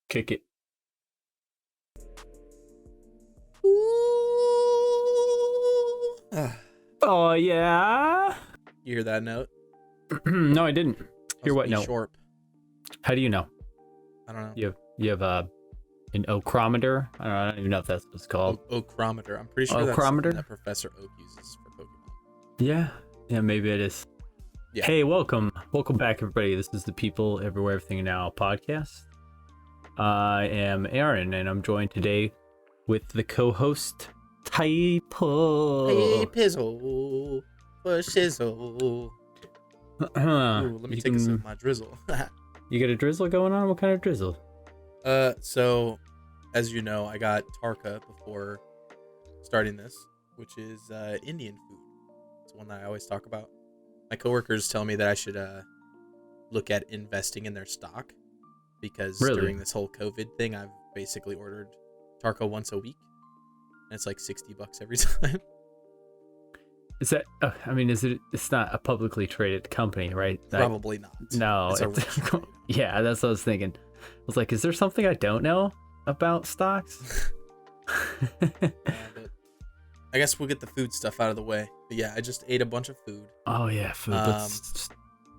Kick it. Oh, yeah. You hear that note? No, I didn't. Hear what note? Short. How do you know? I don't know. You have an ochrometer? I don't even know if that's what it's called. Ochrometer. I'm pretty sure that's something that Professor Oak uses for Pokemon. Yeah, maybe it is. Yeah. Hey, welcome back, everybody. This is the People Everywhere Everything Now podcast. I am Aaron, and I'm joined today with the co-host Typo. Hey, Pizzle, for shizzle. Ooh, let me take a sip of my drizzle. You got a drizzle going on? What kind of drizzle? So, as you know, I got Tarka before starting this, which is Indian food. It's one that I always talk about. My coworkers tell me that I should look at investing in their stock because during this whole COVID thing, I've basically ordered Tarka once a week, and it's like $60 every time. Is that? Is it? It's not a publicly traded company, right? Probably not. No. Yeah, that's what I was thinking. I was like, is there something I don't know about stocks? But I guess we'll get the food stuff out of the way. But yeah, I just ate a bunch of food. Oh yeah, food. Let's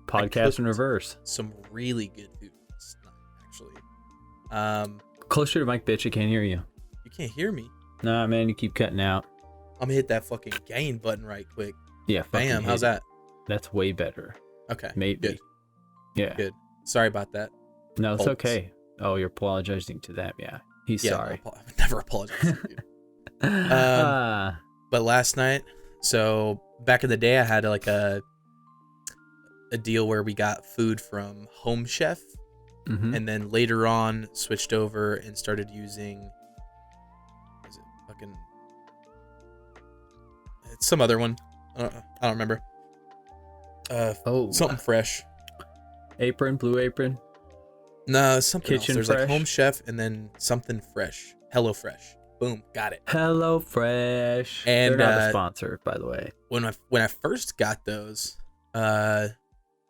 podcast in reverse. Some really good food last night, actually. Closer to Mike, bitch. I can't hear you. You can't hear me. Nah, man, you keep cutting out. I'm gonna hit that fucking gain button right quick. Yeah. Bam. How's that? That's way better. Okay. Maybe. Good. Yeah. Good. Sorry about that. No, it's okay. Oh, you're apologizing to them. Yeah. He's sorry. I would never apologize to you. But last night, so back in the day, I had like a deal where we got food from Home Chef, and then later on switched over and started using. Is it fucking? It's some other one. I don't remember. Something fresh. Blue Apron. No, it's something Kitchen else. There's Fresh. like Home Chef and then something fresh. Hello Fresh. Boom, got it. Hello Fresh. And they're not a sponsor, by the way. When I first got those, I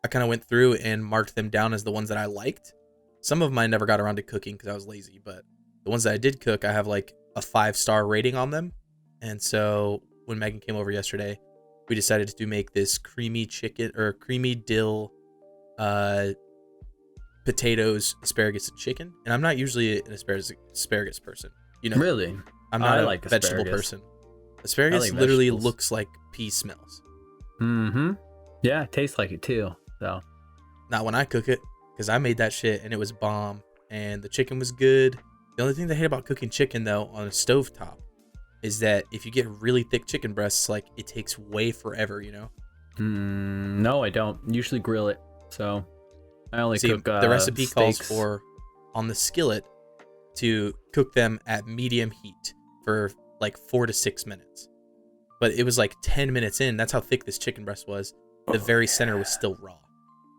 kind of went through and marked them down as the ones that I liked. Some of them I never got around to cooking because I was lazy, but the ones that I did cook, I have like a 5-star rating on them. And so when Megan came over yesterday, we decided to make this creamy chicken or creamy dill, potatoes, asparagus, and chicken. And I'm not usually an asparagus person. You know, Really? I'm not like a vegetable asparagus. person. Asparagus like literally vegetables. looks like pea smells. Yeah, it tastes like it too. So Not when I cook it, because I made that shit and it was bomb. And the chicken was good. The only thing that I hate about cooking chicken, though, on a stovetop is that if you get really thick chicken breasts, like, it takes way forever, you know? No, I don't. Usually grill it. So I only cook the recipe calls steaks. for, on the skillet, to cook them at medium heat for like 4 to 6 minutes. But it was like 10 minutes in. That's how thick this chicken breast was. The very center was still raw.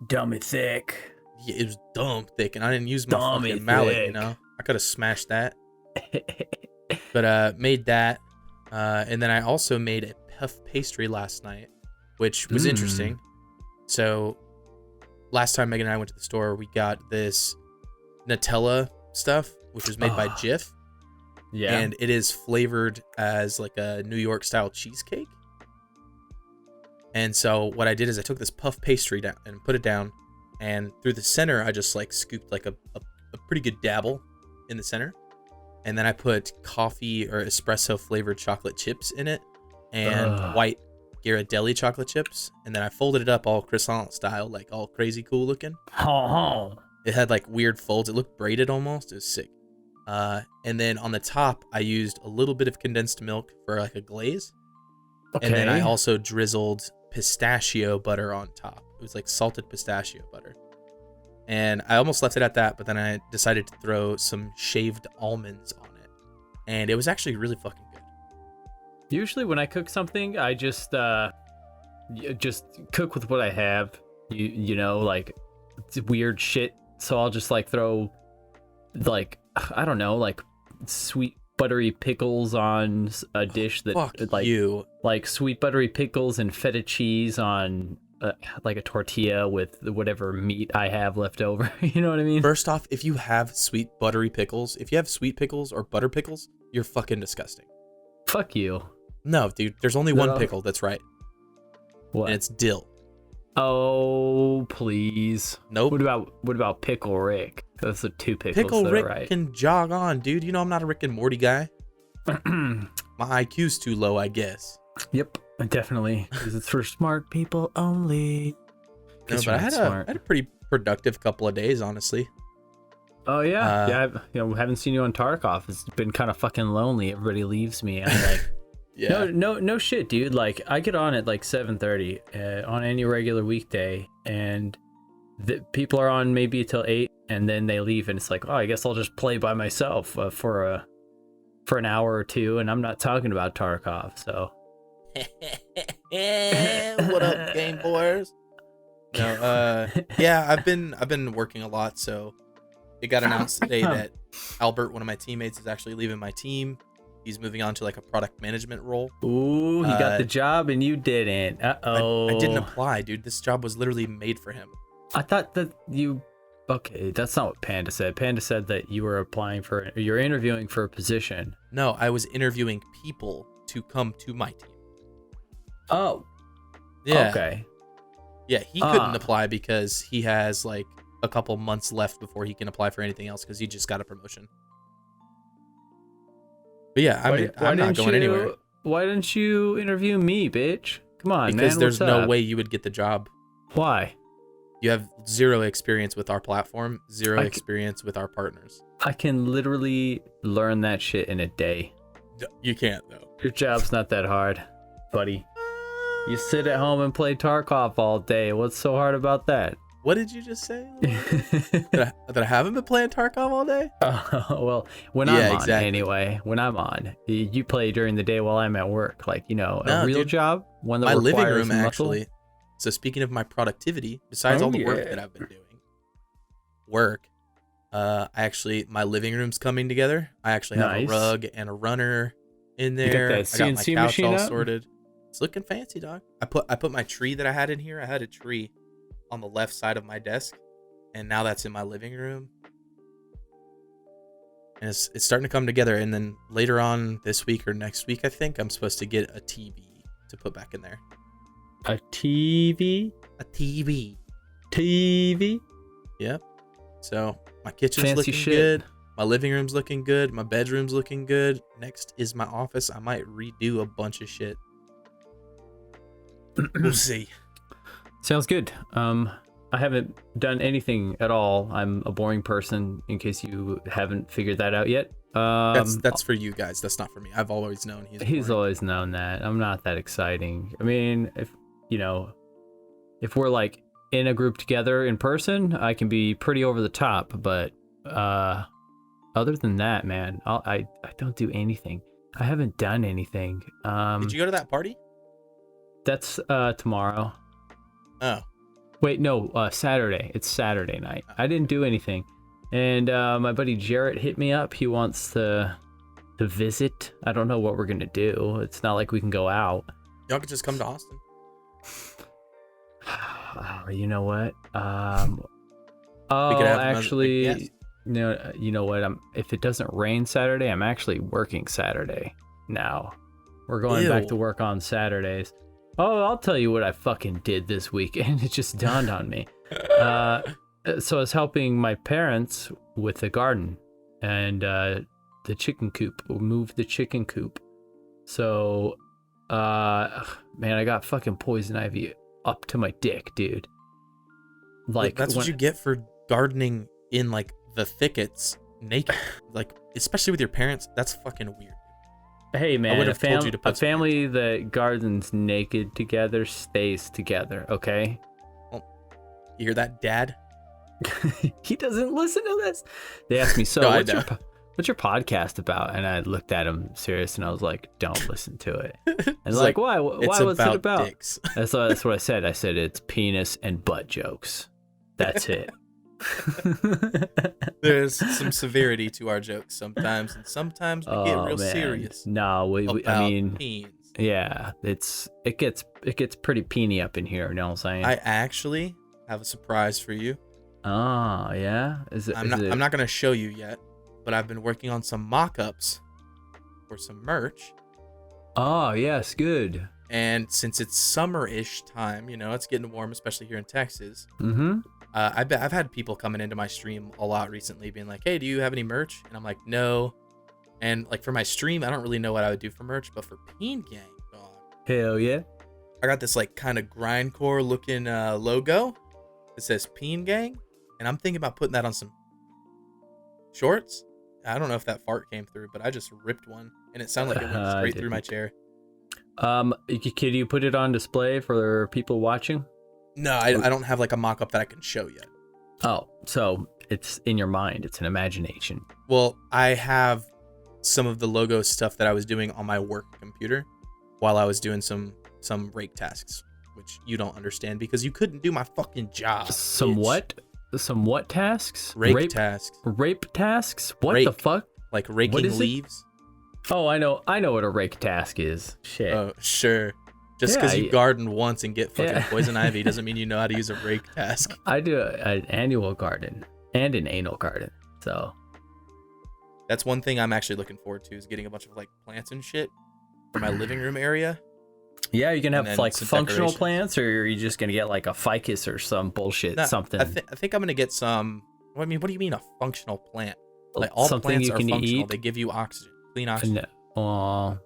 Dummy thick. Yeah, it was dumb thick, and I didn't use my Dummy fucking mallet, thick. you know? I could have smashed that. But made that. And then I also made a puff pastry last night, which was interesting. So last time Megan and I went to the store, we got this Nutella stuff, which was made by Jif. Yeah. And it is flavored as like a New York style cheesecake. And so what I did is I took this puff pastry down and put it down, and through the center I just like scooped like a pretty good dabble in the center, and then I put coffee or espresso flavored chocolate chips in it and white Ghirardelli chocolate chips, and then I folded it up all croissant style, like all crazy cool looking. It had like weird folds. It looked braided almost. It was sick. And then on the top, I used a little bit of condensed milk for like a glaze. Okay. And then I also drizzled pistachio butter on top. It was like salted pistachio butter. And I almost left it at that, but then I decided to throw some shaved almonds on it. And it was actually really fucking good. Usually when I cook something, I just cook with what I have. You know, like it's weird shit. So I'll just like throw like, I don't know, like sweet buttery pickles on a dish that Fuck like you. Like sweet buttery pickles and feta cheese on like a tortilla with whatever meat I have left over. You know what I mean? First off, if you have sweet buttery pickles, if you have sweet pickles or butter pickles, you're fucking disgusting. Fuck you. No, dude, there's only one pickle that's right. What? And it's dill. Oh, please. Nope. What about Pickle Rick? Those are two pickles Pickle that Rick are right. can jog on, dude. You know I'm not a Rick and Morty guy. My IQ's too low, I guess. Yep, definitely. Because it's for smart people only. No, but I had a pretty productive couple of days, honestly. Oh yeah, haven't seen you on Tarkov. It's been kind of fucking lonely. Everybody leaves me. I'm like, yeah. No shit, dude. Like I get on at like 7:30 on any regular weekday, and the people are on maybe till 8, and then they leave, and it's like, oh, I guess I'll just play by myself for an hour or two, and I'm not talking about Tarkov. So, what up, Game Boys? No, yeah, I've been working a lot, so it got announced today that Albert, one of my teammates, is actually leaving my team. He's moving on to like a product management role. Ooh, he got the job and you didn't. Uh-oh. I didn't apply, dude. This job was literally made for him. I thought that you... Okay, that's not what Panda said. Panda said that you were you're interviewing for a position. No, I was interviewing people to come to my team. Oh. Yeah. Okay. Yeah, he couldn't apply because he has like a couple months left before he can apply for anything else because he just got a promotion. But yeah, I'm not going anywhere. Why didn't you interview me, bitch? Come on, because man. There's no way you would get the job. Why? You have zero experience with our platform, zero experience with our partners. I can literally learn that shit in a day. You can't, though. Your job's not that hard, buddy. You sit at home and play Tarkov all day. What's so hard about that? What did you just say? that I haven't been playing Tarkov all day? Well, when I'm on, anyway. When I'm on, you play during the day while I'm at work. Like, a real job. One that my living requires room, muscle. actually. So speaking of my productivity, besides all the work that I've been doing, my living room's coming together. I actually have a rug and a runner in there. You got that CNC machine all up? sorted. It's looking fancy, dog. I put my tree that I had in here. I had a tree on the left side of my desk, and now that's in my living room. And it's starting to come together. And then later on this week or next week, I think I'm supposed to get a TV to put back in there. A TV? A TV. TV? Yep. So my kitchen's Fancy looking shit. good. My living room's looking good. My bedroom's looking good. Next is my office. I might redo a bunch of shit. We'll see. Sounds good. I haven't done anything at all. I'm a boring person, in case you haven't figured that out yet. That's for you guys. That's not for me. I've always known he's always known that. I'm not that exciting. I mean, if we're like in a group together in person, I can be pretty over the top. But other than that, man, I don't do anything. I haven't done anything. Did you go to that party? That's tomorrow. Oh. Wait, no, Saturday. It's Saturday night. I didn't do anything. And my buddy Jarrett hit me up. He wants to visit. I don't know what we're going to do. It's not like we can go out. Y'all could just come to Austin. You know what? Actually, you know what? If it doesn't rain Saturday, I'm actually working Saturday now. We're going back to work on Saturdays. Oh, I'll tell you what I fucking did this weekend. It just dawned on me. So I was helping my parents with the garden and the chicken coop. We moved the chicken coop. So, man, I got fucking poison ivy up to my dick, dude. Like, that's what you get for gardening in like the thickets naked. Like, especially with your parents. That's fucking weird. Hey man, a family that gardens naked together stays together, okay? Well, you hear that, Dad? He doesn't listen to this. They asked me, so what's your podcast about? And I looked at him serious and I was like, don't listen to it. And it's like, why? What's it about? Dicks. That's what I said. I said it's penis and butt jokes. That's it. There's some severity to our jokes sometimes, and sometimes we get real serious. No, I mean, peens. Yeah, it gets pretty peeny up in here. You know what I'm saying? I actually have a surprise for you. Oh yeah, I'm not gonna show you yet, but I've been working on some mock-ups for some merch. Oh yes, good. And since it's summer-ish time, it's getting warm, especially here in Texas. Mm-hmm. I've had people coming into my stream a lot recently, being like, "Hey, do you have any merch?" And I'm like, "No." And like for my stream, I don't really know what I would do for merch, but for P.E.E.N gang, dog, Hell yeah. I got this like kind of grindcore looking logo that says P.E.E.N gang, and I'm thinking about putting that on some shorts. I don't know if that fart came through, but I just ripped one, and it sounded like it went straight through my chair. Can you put it on display for people watching? No, I don't have like a mock-up that I can show yet. Oh, so it's in your mind. It's an imagination. Well, I have some of the logo stuff that I was doing on my work computer while I was doing some rake tasks, which you don't understand because you couldn't do my fucking job. Some bitch. what? Some what tasks? Rape tasks. Rape tasks? What Rake. the fuck? Like raking leaves? Oh, I know what a rake task is. Shit. Oh, sure. Just because you garden once and get fucking poison ivy doesn't mean you know how to use a rake task. I do an annual garden and an anal garden, so that's one thing I'm actually looking forward to is getting a bunch of like plants and shit for my living room area. Yeah, you can have like functional decorations. Plants, or are you just gonna get like a ficus or some bullshit something? I think I'm gonna get some. I mean, what do you mean a functional plant? Like all something plants you are can functional. eat? They give you oxygen, clean oxygen. No.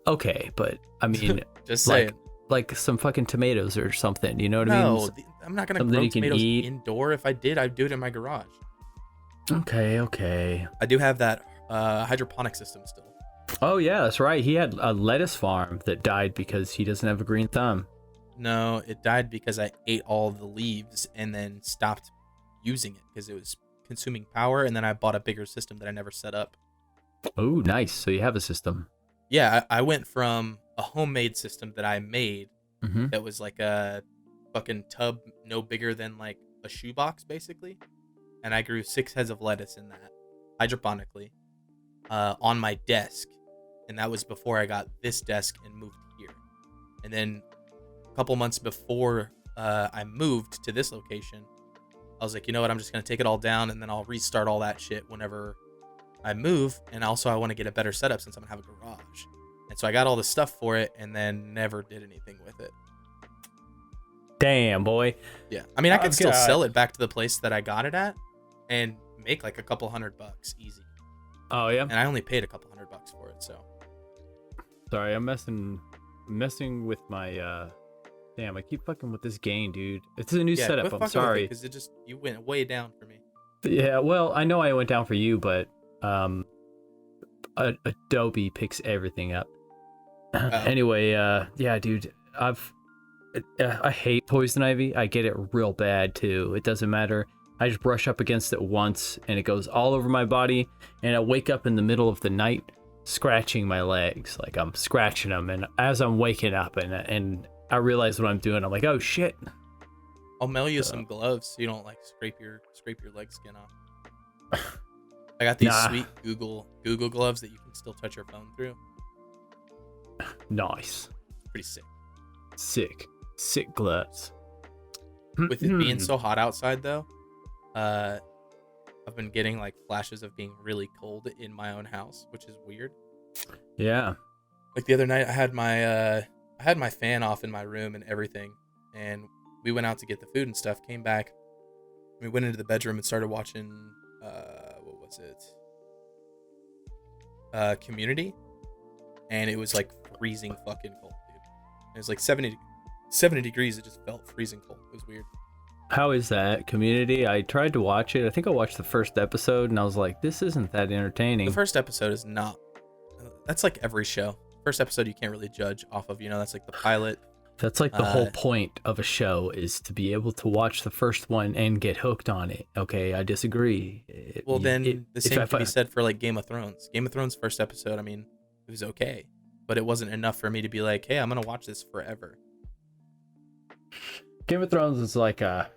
Okay, but I mean, just saying. Like some fucking tomatoes or something. You know what I mean? No, I'm not gonna grow tomatoes indoor. If I did, I'd do it in my garage. Okay. I do have that hydroponic system still. Oh yeah, that's right. He had a lettuce farm that died because he doesn't have a green thumb. No, it died because I ate all the leaves and then stopped using it because it was consuming power, and then I bought a bigger system that I never set up. Oh, nice. So you have a system. Yeah, I went from a homemade system that I made that was like a fucking tub no bigger than like a shoebox, basically. And I grew 6 heads of lettuce in that, hydroponically, on my desk. And that was before I got this desk and moved here. And then a couple months before I moved to this location, I was like, you know what, I'm just going to take it all down and then I'll restart all that shit whenever I move. And also I want to get a better setup since I'm going to have a garage. And so I got all the stuff for it and then never did anything with it. Damn, boy. Yeah. I mean, I could still sell it back to the place that I got it at and make like a couple $100 easy. Oh, yeah? And I only paid a couple $100 for it, so. Sorry, I'm messing with my, damn, I keep fucking with this game, dude. It's a new setup, I'm sorry. Because you went way down for me. Yeah, well, I know I went down for you, but, Adobe picks everything up. Anyway, yeah, dude, I hate poison ivy. I get it real bad too. It doesn't matter. I just brush up against it once and it goes all over my body, and I wake up in the middle of the night scratching my legs. Like I'm scratching them, and as I'm waking up and I realize what I'm doing, I'm like, oh shit. I'll mail you some gloves so you don't like scrape your leg skin off. I got these sweet Google gloves that you can still touch your phone through. Nice. Pretty sick. Sick gloves. With it being so hot outside though, I've been getting like flashes of being really cold in my own house, which is weird. Yeah. Like the other night I had my fan off in my room and everything, and we went out to get the food and stuff, came back, we went into the bedroom and started watching what was it? Community, and it was like freezing fucking cold, dude. It was like 70 degrees. It just felt freezing cold. It was weird. How is that Community? I tried to watch it. I think I watched the first episode and I was like, this isn't that entertaining. The first episode is not. That's like every show. First episode you can't really judge off of, that's like the pilot. That's like the whole point of a show, is to be able to watch the first one and get hooked on it. Okay, I disagree. The same can be said for like Game of Thrones. Game of Thrones first episode, I mean, it was okay, but it wasn't enough for me to be like, hey, I'm gonna watch this forever. Game of Thrones is like a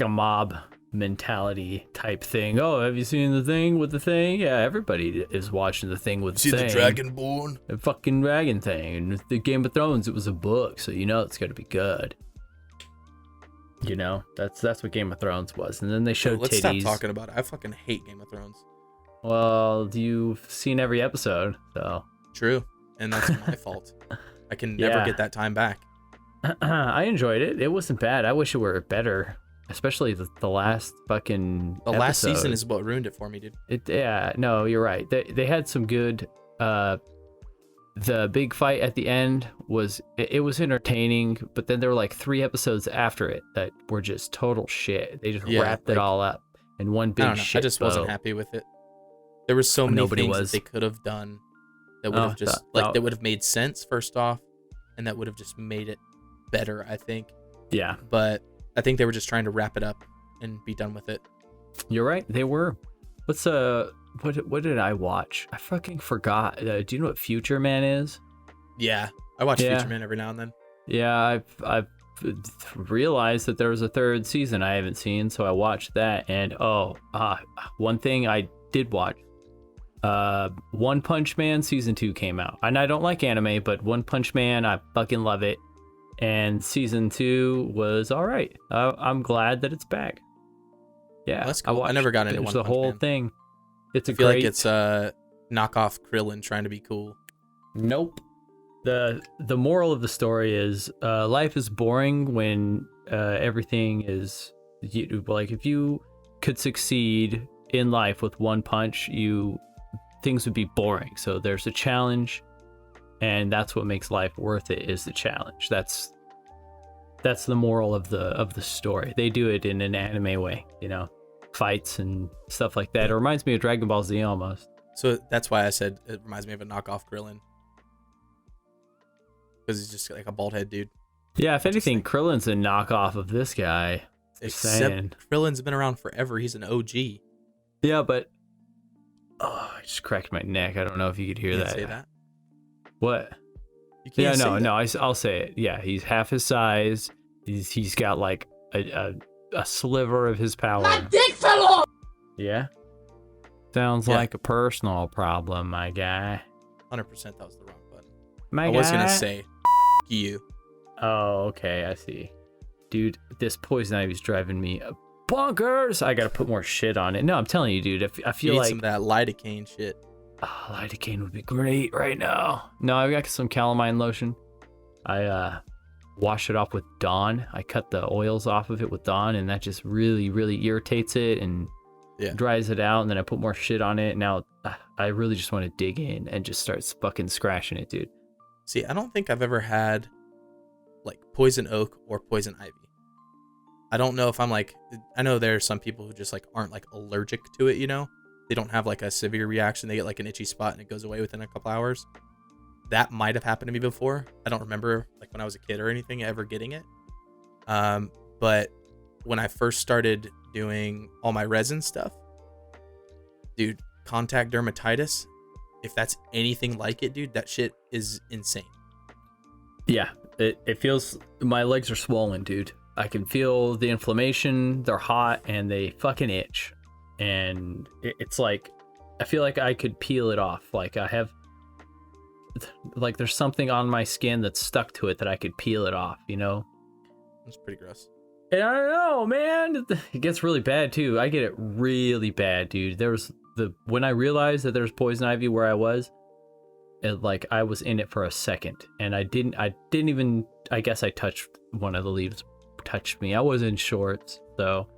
mob mentality type thing. Oh, have you seen the thing with the thing? Yeah, everybody is watching the thing with the thing. See the Dragonborn? The fucking dragon thing. And the Game of Thrones, it was a book, so you know it's got to be good. You know, that's what Game of Thrones was. And then they showed let's titties. stop talking about it. I fucking hate Game of Thrones. Well, you've seen every episode, so. True, and that's my fault. I can never get that time back. I enjoyed it. It wasn't bad. I wish it were better, especially the last fucking The last episode. season is what ruined it for me, dude. Yeah, no, you're right. They had some good. The big fight at the end was was entertaining, but then there were like 3 episodes after it that were just total shit. They just wrapped it all up in one big shit. I just wasn't happy with it. There were so many things that they could have done that would have just that would have made sense first off, and that would have just made it better, I think. Yeah. But I think they were just trying to wrap it up and be done with it. You're right. They were. What's what did I watch? I fucking forgot. Do you know what Future Man is? Yeah, I watch Future Man every now and then. Yeah, I've realized that there was a 3rd season I haven't seen, so I watched that. And one thing I did watch. One Punch Man season 2 came out, and I don't like anime, but One Punch Man, I fucking love it. And season 2 was all right. I'm glad that it's back. Yeah, that's cool. I never got into One the Punch whole Man. thing. It's I feel like it's knockoff Krillin trying to be cool. Nope. The moral of the story is life is boring when everything is like, if you could succeed in life with one punch, things would be boring. So there's a challenge, and that's what makes life worth it, is the challenge. That's the moral of the story. They do it in an anime way, you know, fights and stuff like that. It reminds me of Dragon Ball Z almost. So that's why I said it reminds me of a knockoff Krillin, because he's just like a bald head dude. Yeah, if anything, Krillin's a knockoff of this guy. Except Krillin's been around forever. He's an OG. Yeah, but I just cracked my neck. I don't know if you could hear that. Say that. What? You can't say that. I'll say it. Yeah, he's half his size. He's got like a sliver of his power. My dick fell off. Yeah. Sounds like a personal problem, my guy. 100% that was the wrong button. I was gonna say you. Oh, okay, I see. Dude, this poison ivy's driving me bonkers. I gotta put more shit on it. No, I'm telling you, dude. I feel you need like some of that lidocaine shit. Oh, lidocaine would be great right now. No, I've got some calamine lotion. I wash it off with Dawn. I cut the oils off of it with Dawn, and that just really, really irritates it and dries it out. And then I put more shit on it. Now I really just want to dig in and just start fucking scratching it, dude. See, I don't think I've ever had like poison oak or poison ivy. I don't know if I'm like, I know there are some people who just like aren't like allergic to it, you know? They don't have like a severe reaction. They get like an itchy spot and it goes away within a couple hours. That might have happened to me before. I don't remember like when I was a kid or anything ever getting it. But when I first started doing all my resin stuff, dude, contact dermatitis, if that's anything like it, dude, that shit is insane. Yeah, it feels, my legs are swollen, dude. I can feel the inflammation. They're hot and they fucking itch. And it's like, I feel like I could peel it off. Like I have, like there's something on my skin that's stuck to it that I could peel it off, you know? That's pretty gross. And I don't know, man. It gets really bad too. I get it really bad, dude. When I realized that there's poison ivy where I was, like I was in it for a second, and I didn't even, I guess I touched one of the leaves, touched me. I was in shorts, so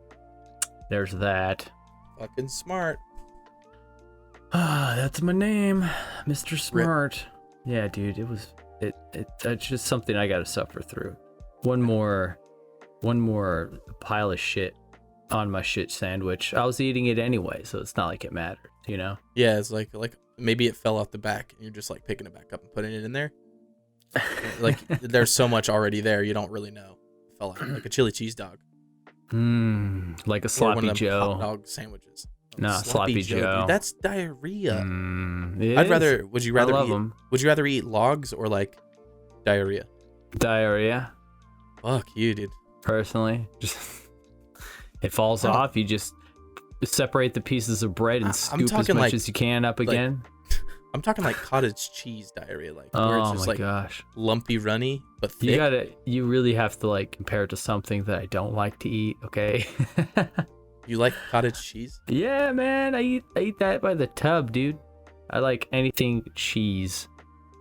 there's that. Fucking smart. That's my name, Mr. Smart. Yeah, dude, that's just something I gotta suffer through. One more pile of shit on my shit sandwich. I was eating it anyway, so it's not like it mattered, you know? Yeah, it's like maybe it fell off the back and you're just like picking it back up and putting it in there. Like there's so much already there, you don't really know. It fell out like a chili cheese dog. Like a sloppy Joe. Hot dog sandwiches. Nah, sloppy Joe. Dude, that's diarrhea. Would you rather eat logs or like diarrhea? Diarrhea. Fuck you, dude. Personally, just It falls off. You just separate the pieces of bread and scoop as much as you can up again. I'm talking like cottage cheese diarrhea, like Oh where it's just my like gosh. lumpy, runny, but thick. You really have to like compare it to something that I don't like to eat. Okay. You like cottage cheese? Yeah, man. I eat that by the tub, dude. I like anything cheese.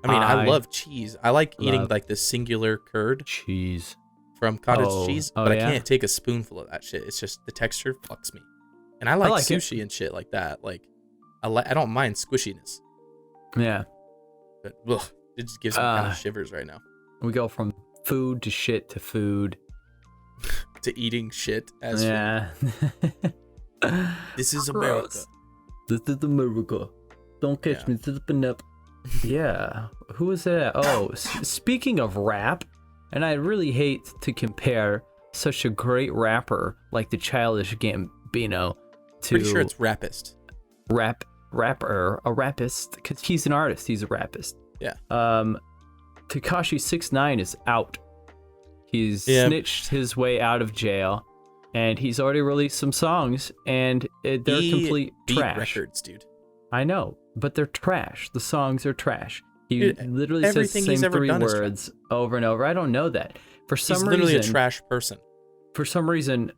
I mean, I love cheese. I like eating like the singular curd cheese from cottage cheese, but I yeah? can't take a spoonful of that shit. It's just the texture fucks me. And I like sushi and shit like that. Like, I don't mind squishiness. Yeah. But it just gives me kind of shivers right now. We go from food to shit to food. To eating shit as yeah. This is America. This is America. Don't catch me slipping up. Yeah. Who is that? Oh, speaking of rap, and I really hate to compare such a great rapper like the Childish Gambino to... Pretty sure it's rapist. A rapist, because he's an artist. He's a rapist. Yeah. Tekashi 6ix9ine is out. He's snitched his way out of jail, and he's already released some songs, and they're complete trash. Records, dude. I know, but they're trash. The songs are trash. He literally says the same 3 words over and over. I don't know that. He's literally a trash person. For some reason,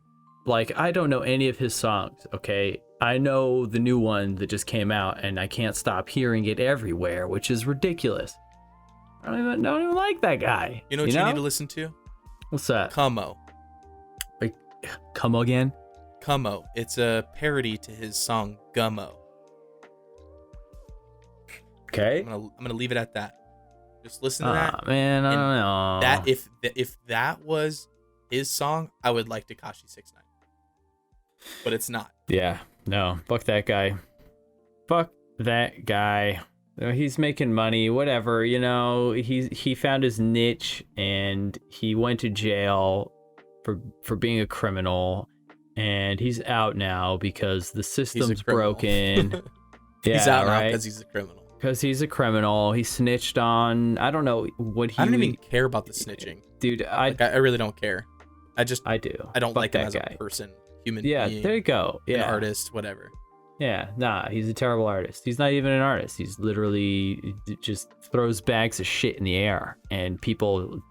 like, I don't know any of his songs, okay? I know the new one that just came out, and I can't stop hearing it everywhere, which is ridiculous. I don't even like that guy. You know what you need to listen to? What's that? Como. Like, Como again? Como. It's a parody to his song Gummo. Okay. I'm gonna leave it at that. Just listen to that. Man, I don't know. That if that was his song, I would like Tekashi 6ix9ine. But it's not. Yeah. No. Fuck that guy. Fuck that guy. He's making money, whatever, you know, he found his niche and he went to jail for being a criminal, and he's out now because the system's broken. Yeah, he's out now because he's a criminal. Because he's a criminal. He snitched on, I don't know what he... I don't even care about the snitching. Dude, I really don't care. I do. I don't like him as a person, human being. Yeah, there you go. Yeah. An artist, whatever. Yeah, nah, he's a terrible artist. He's not even an artist. He's literally just throws bags of shit in the air, and people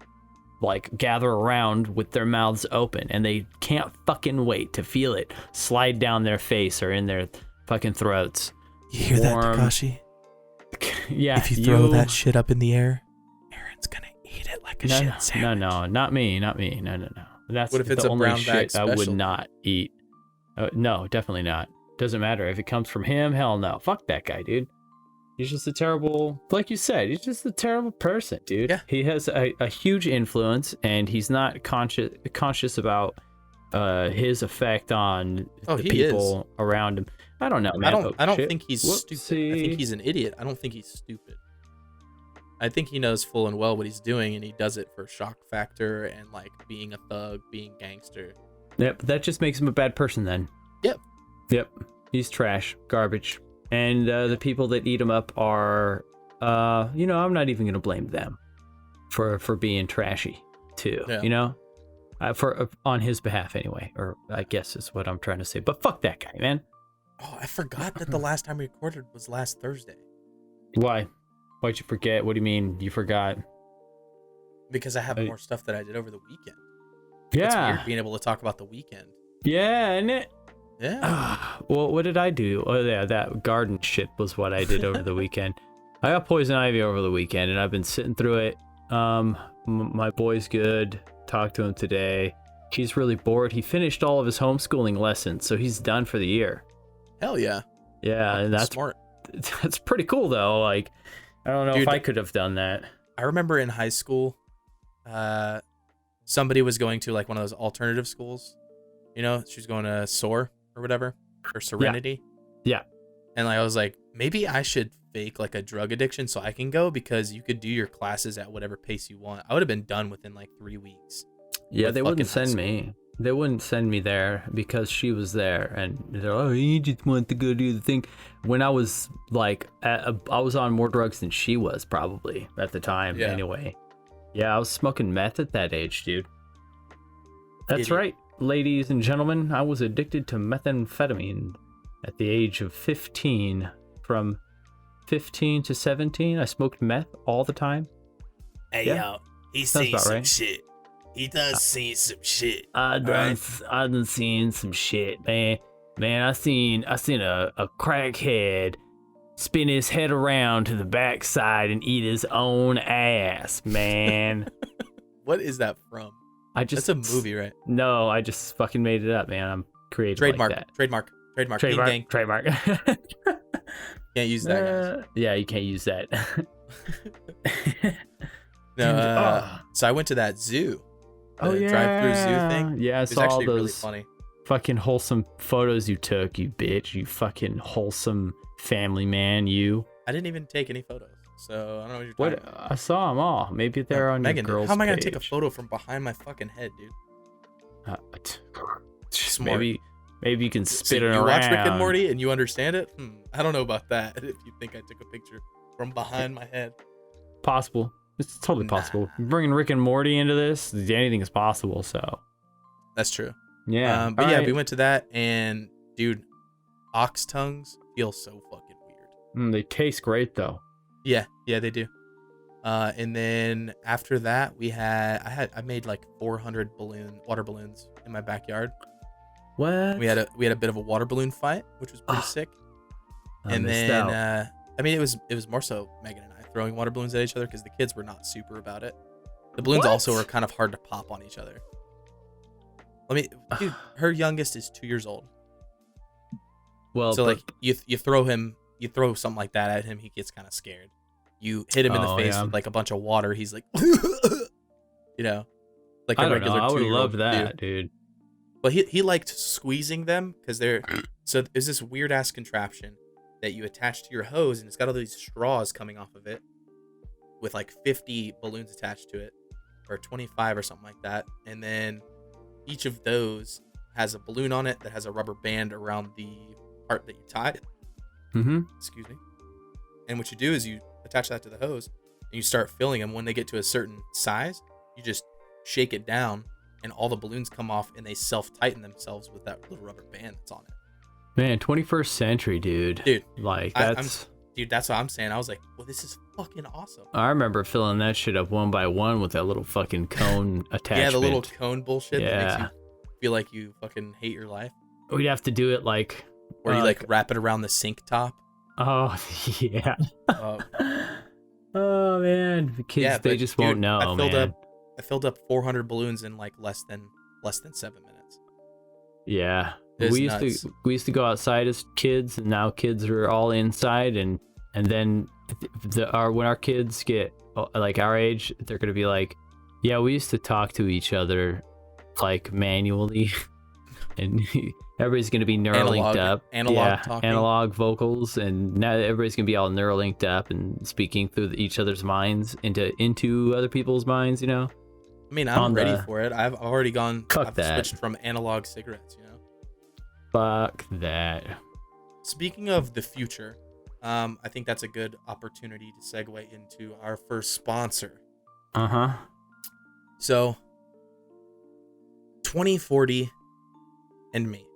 like gather around with their mouths open, and they can't fucking wait to feel it slide down their face or in their fucking throats. You hear that, Tekashi? Yeah. If you throw that shit up in the air, Aaron's gonna eat it like a shit sandwich. No, not me. No. That's what if it's the a only brown bag shit special? I would not eat. No, definitely not. Doesn't matter if it comes from him. Hell no. Fuck that guy, dude. He's just a terrible, like you said, he's just a terrible person, dude. Yeah. He has a huge influence, and he's not conscious about his effect on the people around him. I don't know, man. I don't think he's stupid. I think he's an idiot. I don't think he's stupid. I think he knows full and well what he's doing, and he does it for shock factor and like being a thug, being gangster. Yep, that just makes him a bad person then. Yep, he's trash, garbage. And the people that eat him up are, I'm not even going to blame them for being trashy, too, you know? On his behalf, anyway, or I guess is what I'm trying to say. But fuck that guy, man. Oh, I forgot that the last time we recorded was last Thursday. Why? Why'd you forget? What do you mean you forgot? Because I have more stuff that I did over the weekend. Yeah. It's weird being able to talk about the weekend. Yeah, isn't it? Yeah. Well, what did I do? Oh, yeah, that garden shit was what I did over the weekend. I got poison ivy over the weekend, and I've been sitting through it. My boy's good. Talked to him today. He's really bored. He finished all of his homeschooling lessons, so he's done for the year. Hell yeah. Yeah, and that's smart. That's pretty cool, though. Like, I don't know if I could have done that. I remember in high school, somebody was going to like one of those alternative schools. You know, she was going to SOAR or whatever, or Serenity. Yeah. And like, I was like, maybe I should fake like a drug addiction so I can go, because you could do your classes at whatever pace you want. I would have been done within like 3 weeks. Yeah, they wouldn't send me. They wouldn't send me there because she was there, and they're like, oh, you just want to go do the thing. When I was like, I was on more drugs than she was probably at the time. Anyway. Yeah, I was smoking meth at that age, dude. That's right. ladies and gentlemen, I was addicted to methamphetamine at the age of 15. From 15 to 17, I smoked meth all the time. Hey, Yeah, yo, he sounds seen about some right. shit. He does seen some shit. I right? done seen some shit, man. Man, I seen a crackhead spin his head around to the backside and eat his own ass, man. What is that from? That's a movie, right? No, I just fucking made it up, man. I'm creative Trademark. like that. Trademark. Peen gang. Trademark. Can't use that, guys. Yeah, you can't use that. No. So I went to that zoo. The drive-through zoo thing. Yeah, I It's saw all actually really those funny. fucking wholesome photos you took, you bitch. You fucking wholesome family man, you. I didn't even take any photos, so I don't know what you're talking about. I saw them all. Maybe they're on Megan, your girl's how am I gonna take a page. photo from behind my fucking head, dude? Smart. Maybe you can spit So it you around. watch Rick and Morty and you understand it? I don't know about that. If you think I took a picture from behind my head. Possible. It's totally Nah. possible. Bringing Rick and Morty into this, anything is possible. So That's true. yeah. But all yeah, right. we went to that, and dude, ox tongues feel so fucking weird. They taste great though. Yeah, they do. And then after that, I made like 400 water balloons in my backyard. What? We had a bit of a water balloon fight, which was pretty sick. I And missed then out. I mean, it was more so Megan and I throwing water balloons at each other because the kids were not super about it. The balloons What? also are kind of hard to pop on each other. Dude, her youngest is 2 years old. Well, So but- like you throw something like that at him, he gets kind of scared. You hit him in the Oh, face yeah. with like a bunch of water, he's like, you know, like a I don't know. regular I would 2-year-old love would that, do. dude. But he liked squeezing them because they're so there's this weird ass contraption that you attach to your hose, and it's got all these straws coming off of it with like 50 balloons attached to it, or 25 or something like that. And then each of those has a balloon on it that has a rubber band around the part that you tie. Mm-hmm. Excuse me. And what you do is you attach that to the hose and you start filling them. When they get to a certain size, you just shake it down and all the balloons come off and they self-tighten themselves with that little rubber band that's on it. Man, 21st century, dude. Dude, Like, that's what I'm saying. I was like, well, this is fucking awesome. I remember filling that shit up one by one with that little fucking cone attachment. Yeah, the little cone bullshit that Yeah. makes you feel like you fucking hate your life. We'd have to do it like... Or you like wrap it around the sink top. Oh, yeah. Uh, Oh, man. The kids, Yeah, they but, just dude, won't know, man. I filled up 400 balloons in like less than 7 minutes. Yeah. It's We nuts. used to go outside as kids, and now kids are all inside, and then when our kids get like our age, they're gonna be like, yeah, we used to talk to each other like manually, and everybody's gonna be neuralinked up. Analog talking. Analog vocals, and now everybody's gonna be all neuralinked up and speaking through each other's minds into other people's minds, you know. I mean, I'm on ready the- for it. I've already gone. Fuck I've that. switched from analog cigarettes. You know. Fuck that. Speaking of the future, I think that's a good opportunity to segue into our first sponsor. Uh-huh. So, 2040 and me.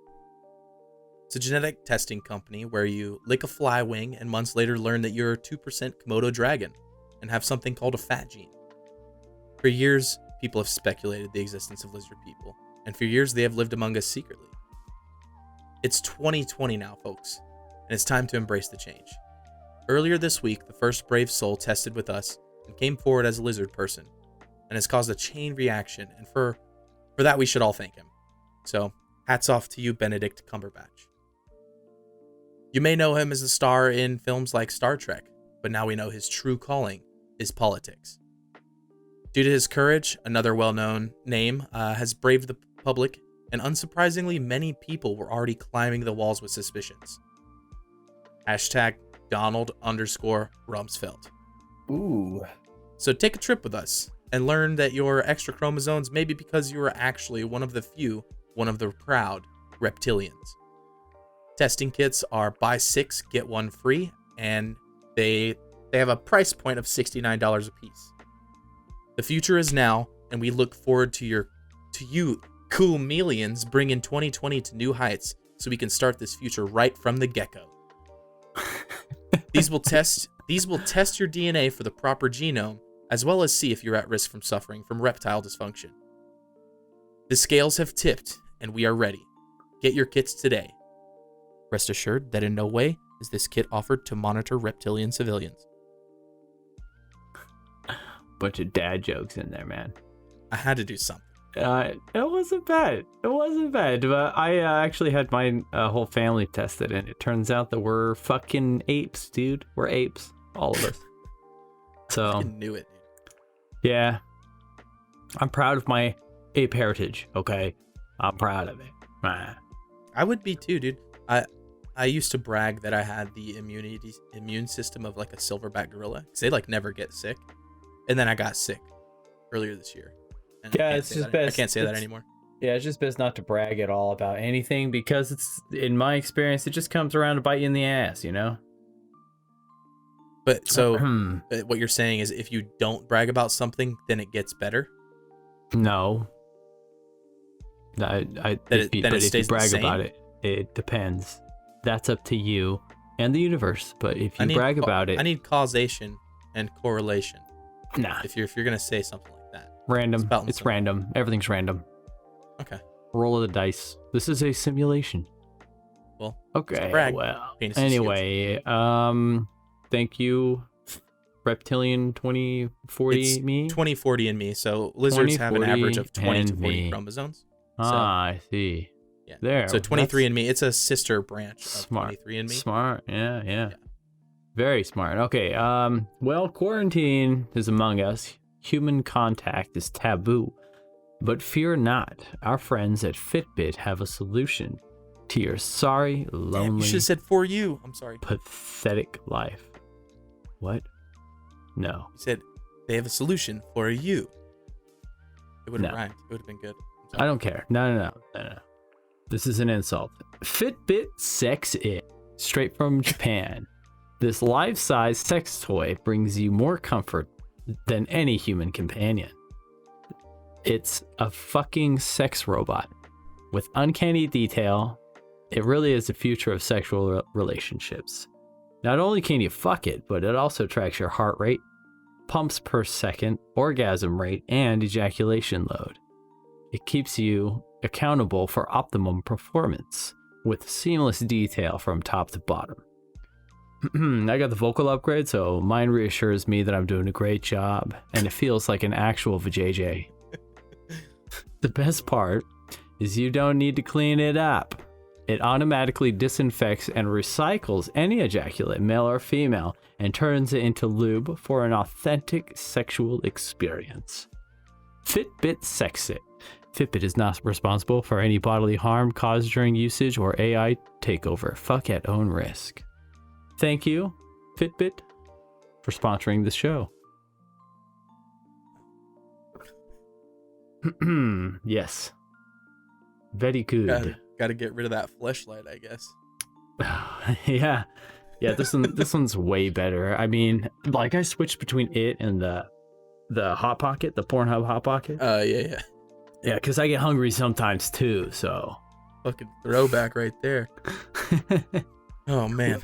It's a genetic testing company where you lick a fly wing and months later learn that you're a 2% Komodo dragon and have something called a fat gene. For years, people have speculated the existence of lizard people, and for years they have lived among us secretly. It's 2020 now, folks, and it's time to embrace the change. Earlier this week, the first brave soul tested with us and came forward as a lizard person, and has caused a chain reaction, and for that we should all thank him. So, hats off to you, Benedict Cumberbatch. You may know him as a star in films like Star Trek, but now we know his true calling is politics. Due to his courage, another well-known name has braved the public, and unsurprisingly, many people were already climbing the walls with suspicions. Hashtag Donald_Rumsfeld. Ooh. So take a trip with us and learn that your extra chromosomes may be because you are actually one of the few, one of the proud reptilians. Testing kits are buy 6, get 1 free, and they have a price point of $69 a piece. The future is now, and we look forward to you Cool Melians bring in 2020 to new heights so we can start this future right from the get-go. These will test your DNA for the proper genome, as well as see if you're at risk from suffering from reptile dysfunction. The scales have tipped, and we are ready. Get your kits today. Rest assured that in no way is this kit offered to monitor reptilian civilians. Bunch of dad jokes in there, man. I had to do something. It wasn't bad. But I actually had my whole family tested, and it turns out that we're fucking apes, dude. We're apes, all of us. So I knew it, dude. Yeah, I'm proud of my ape heritage. Okay, I'm proud of it. I would be too, dude. I used to brag that I had the immune system of like a silverback gorilla, because they like never get sick, and then I got sick earlier this year. And yeah, it's just best. I can't say that anymore. Yeah, it's just best not to brag at all about anything, because it's, in my experience, it just comes around to bite you in the ass, you know? But so what you're saying is if you don't brag about something, then it gets better? No. If you brag about it, it depends. That's up to you and the universe. But if you brag about it... I need causation and correlation. Nah. If you're going to say something like that. Random. It's random. Everything's random. Okay. Roll of the dice. This is a simulation. Well, okay. Brag. Well, anyway, thank you, Reptilian 2040 me. 2040 in me. So lizards have an average of 20 to 40 chromosomes. So, I see. Yeah. There. So 23andMe, it's a sister branch of smart. 23andMe. Smart. Yeah. Very smart. Okay. Well, quarantine is among us. Human contact is taboo. But fear not. Our friends at Fitbit have a solution to your sorry, lonely... Damn, you should have said for you. I'm sorry. Pathetic life. What? No. You said they have a solution for you. It would have rhymed. It would have been good. I don't care. No. This is an insult. Fitbit Sex It. Straight from Japan. This life-size sex toy brings you more comfort than any human companion. It's a fucking sex robot with uncanny detail. It really is the future of sexual relationships. Not only can you fuck it, but it also tracks your heart rate, pumps per second, orgasm rate, and ejaculation load. It keeps you accountable for optimum performance with seamless detail from top to bottom. I got the vocal upgrade, so mine reassures me that I'm doing a great job, and it feels like an actual vajayjay. The best part is you don't need to clean it up. It automatically disinfects and recycles any ejaculate, male or female, and turns it into lube for an authentic sexual experience. Fitbit Sex It. Fitbit is not responsible for any bodily harm caused during usage or AI takeover. Fuck at own risk. Thank you, Fitbit, for sponsoring this show. Yes. Very good. Got to get rid of that fleshlight, I guess. Yeah, this one's way better. I mean, like, I switched between it and the Hot Pocket, the Pornhub Hot Pocket. Yeah, because I get hungry sometimes too, so. Fucking throwback right there. Oh, man.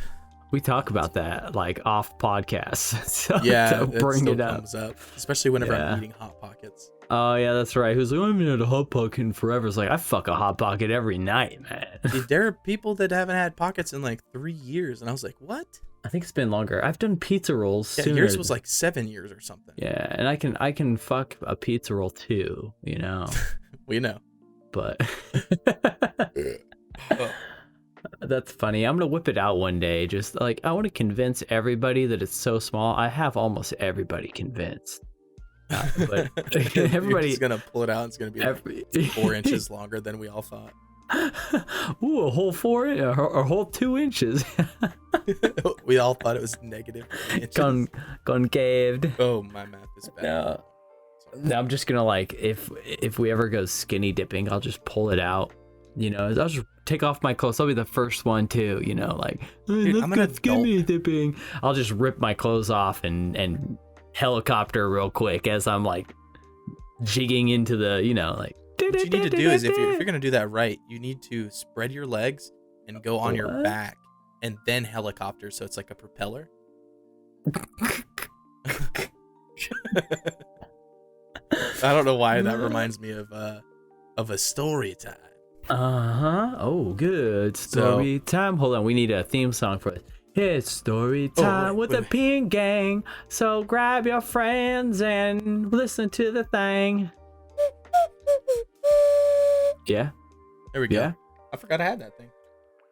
We talk about that, like, off podcasts. So yeah, to bring it comes up. Especially whenever I'm eating Hot Pockets. Oh, yeah, that's right. Who's like, I haven't had a Hot Pocket in forever. It's like, I fuck a Hot Pocket every night, man. Dude, there are people that haven't had Pockets in like 3 years, and I was like, what? I think it's been longer. I've done pizza rolls sooner. Yours was like 7 years or something. Yeah, and I can fuck a pizza roll too, you know. We know. But that's funny. I'm gonna whip it out one day. Just like, I want to convince everybody that it's so small. I have almost everybody convinced. But everybody's gonna pull it out. It's gonna be like 4 inches longer than we all thought. Ooh, a whole 4 or a whole 2 inches. We all thought it was negative inches. Concaved. Oh, my math is bad. No, I'm just gonna, like, if we ever go skinny dipping, I'll just pull it out. You know, I'll just take off my clothes. I'll be the first one too. You know, like, dude, let's go skinny dipping. I'll just rip my clothes off and helicopter real quick as I'm like jigging into the, you know, like What you need to do is if you're gonna do that right, you need to spread your legs and go on your What? back, and then helicopter, so it's like a propeller. I don't know why that reminds me of a story time. Oh, good story time. Hold on, we need a theme song for it. It's story time with the P.E.E.N gang. So grab your friends and listen to the thing. Yeah. There we go. Yeah. I forgot I had that thing.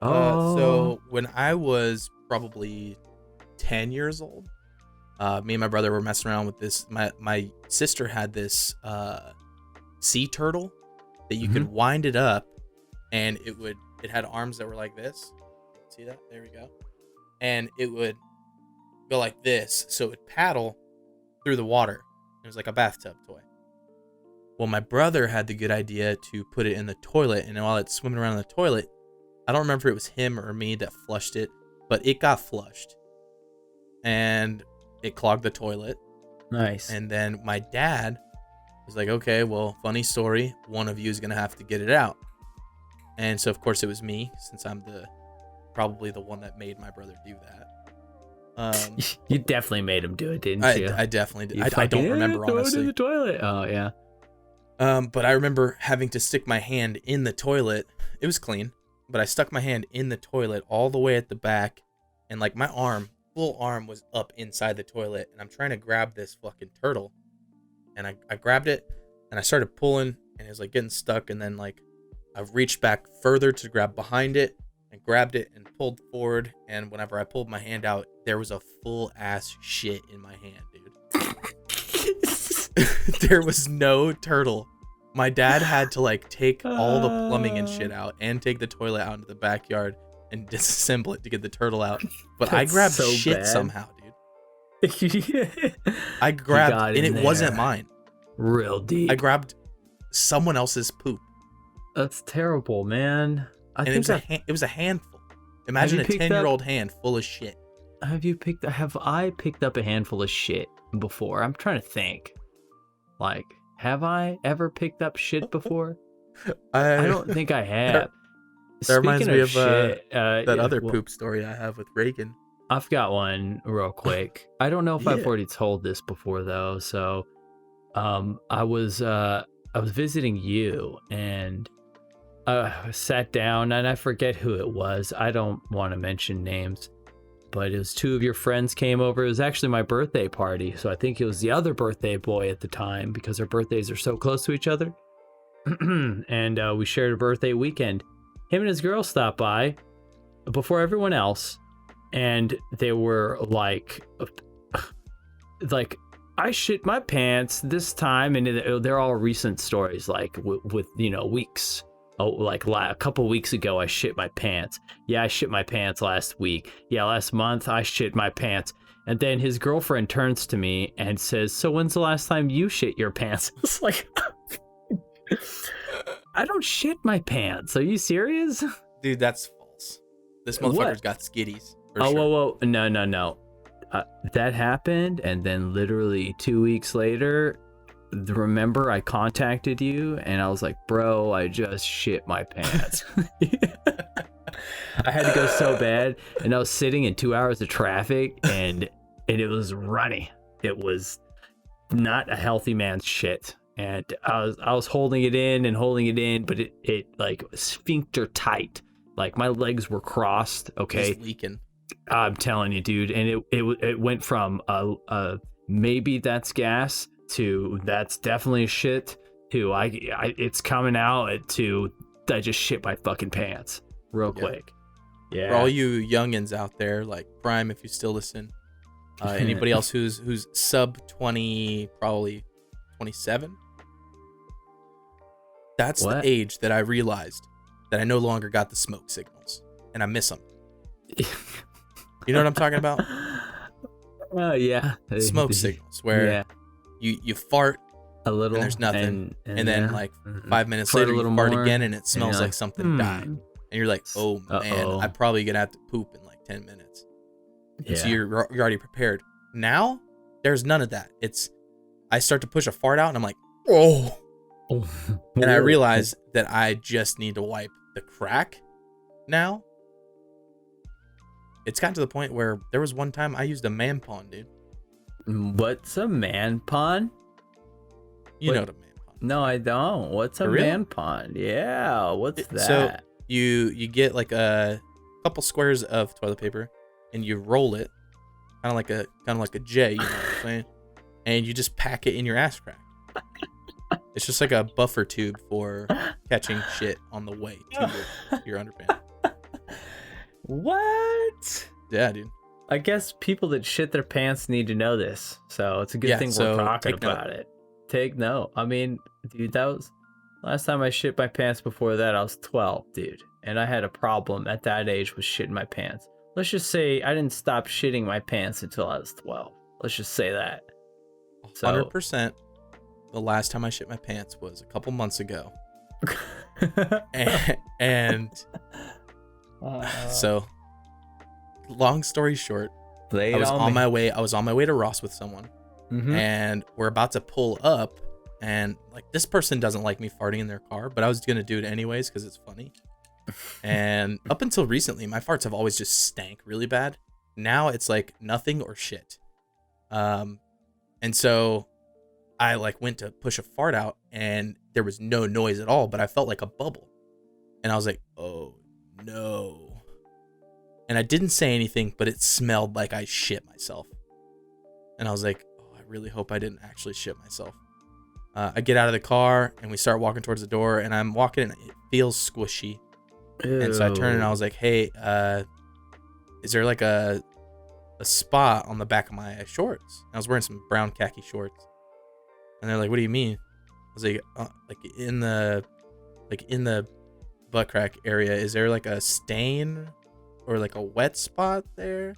Oh. So when I was probably 10 years old, me and my brother were messing around with this. My sister had this sea turtle that you could wind it up, and it had arms that were like this. See that? There we go. And it would go like this, so it would paddle through the water. It was like a bathtub toy. Well, my brother had the good idea to put it in the toilet, and while it's swimming around in the toilet, I don't remember if it was him or me that flushed it, but it got flushed. And it clogged the toilet. Nice. And then my dad was like, okay, well, funny story. One of you is going to have to get it out. And so, of course, it was me, since I'm probably the one that made my brother do that. You definitely made him do it, didn't you? I definitely did. I don't remember, throw honestly. it in the toilet. Oh, yeah. But I remember having to stick my hand in the toilet. It was clean, but I stuck my hand in the toilet all the way at the back, and like my full arm was up inside the toilet, and I'm trying to grab this fucking turtle, and I grabbed it, and I started pulling, and it was like getting stuck, and then like I reached back further to grab behind it, and grabbed it and pulled forward, and whenever I pulled my hand out, there was a full ass shit in my hand, dude. There was no turtle. My dad had to like take all the plumbing and shit out and take the toilet out into the backyard and disassemble it to get the turtle out. But I grabbed so shit bad. somehow, dude. I grabbed, and it wasn't mine. Real deep. I grabbed someone else's poop. That's terrible, man. And it was a handful. Imagine a 10-year-old hand full of shit. Have I picked up a handful of shit before? I'm trying to think. Like, have I ever picked up shit before? I don't think I have. That reminds me of shit, that other poop story I have with Reagan. I've got one real quick. I don't know if I've already told this before though. So, I was visiting you, and sat down, and I forget who it was. I don't want to mention names, but it was two of your friends came over. It was actually my birthday party, so I think it was the other birthday boy at the time, because our birthdays are so close to each other. And we shared a birthday weekend. Him and his girl stopped by before everyone else, and they were like I shit my pants this time, and they're all recent stories, like with weeks. Oh, like a couple weeks ago, I shit my pants. Yeah, I shit my pants last week. Yeah, last month, I shit my pants. And then his girlfriend turns to me and says, so when's the last time you shit your pants? It's like, I don't shit my pants. Are you serious? Dude, that's false. This motherfucker's got skitties. Whoa. No. That happened, and then literally 2 weeks later, remember I contacted you and I was like, bro, I just shit my pants. I had to go so bad, and I was sitting in 2 hours of traffic, and it was runny. It was not a healthy man's shit, and I was holding it in, but it like sphincter tight, like my legs were crossed. Okay, just leaking. I'm telling you, dude, and it went from maybe that's gas to that's definitely shit to it's coming out to I just shit my fucking pants real quick. Yeah. For all you youngins out there, like Prime, if you still listen, anybody else who's sub 20, probably 27, that's the age that I realized that I no longer got the smoke signals, and I miss them. You know what I'm talking about? Yeah. Smoke signals, where you fart a little, and there's nothing, and then like 5 minutes fart later you fart again, and it smells like like, something died, and you're like, oh man, I'm probably gonna have to poop in like 10 minutes. And so you're already prepared. Now there's none of that. I start to push a fart out, and I'm like, oh, And I realized that I just need to wipe the crack now. It's gotten to the point where there was one time I used a man pawn, dude. What's a man pawn? You know what a man pawn. No, I don't. What's a For real? man pawn? Yeah, what's that? So you get like a couple squares of toilet paper and you roll it kind of like a J, you know what I'm saying? And you just pack it in your ass crack. It's just like a buffer tube for catching shit on the way to your underpants. What? Yeah, dude. I guess people that shit their pants need to know this, so it's a good thing so we're talking take note. about it. Take note. I mean, dude, that was last time I shit my pants. Before that, I was 12, dude, and I had a problem at that age with shitting my pants. Let's just say I didn't stop shitting my pants until I was 12. Let's just say that. So, 100%. The last time I shit my pants was a couple months ago. and so, long story short, I was on my way to Ross with someone, and we're about to pull up, and like this person doesn't like me farting in their car, but I was gonna do it anyways because it's funny. And up until recently, my farts have always just stank really bad. Now it's like nothing or shit. And so I like went to push a fart out, and there was no noise at all, but I felt like a bubble, and I was like, oh no. And I didn't say anything, but it smelled like I shit myself. And I was like, oh, I really hope I didn't actually shit myself. I get out of the car and we start walking towards the door, and I'm walking and it feels squishy. Ew. And so I turn and I was like, hey, is there like a spot on the back of my shorts? And I was wearing some brown khaki shorts. And they're like, what do you mean? I was like, in the butt crack area, is there like a stain or like a wet spot there?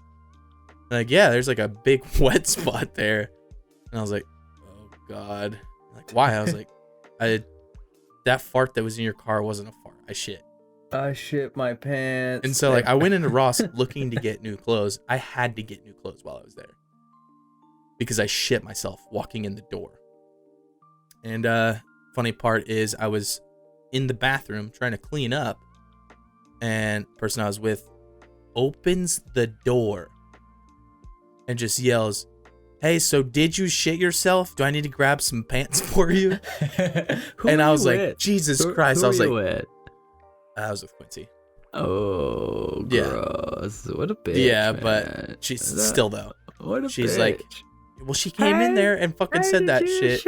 And like, yeah, there's like a big wet spot there. And I was like, oh God. Like, why? I was like, that fart that was in your car wasn't a fart. I shit. I shit my pants. And so like I went into Ross looking to get new clothes. I had to get new clothes while I was there because I shit myself walking in the door. And funny part is I was in the bathroom trying to clean up, and the person I was with opens the door and just yells, hey, so did you shit yourself? Do I need to grab some pants for you? And I was like, Jesus Christ. I was like, I was with Quincy. Oh, gross. Yeah. What a bitch. Yeah, man. But she's still though. What a she's bitch. Like, well, she came in there and fucking said that shit.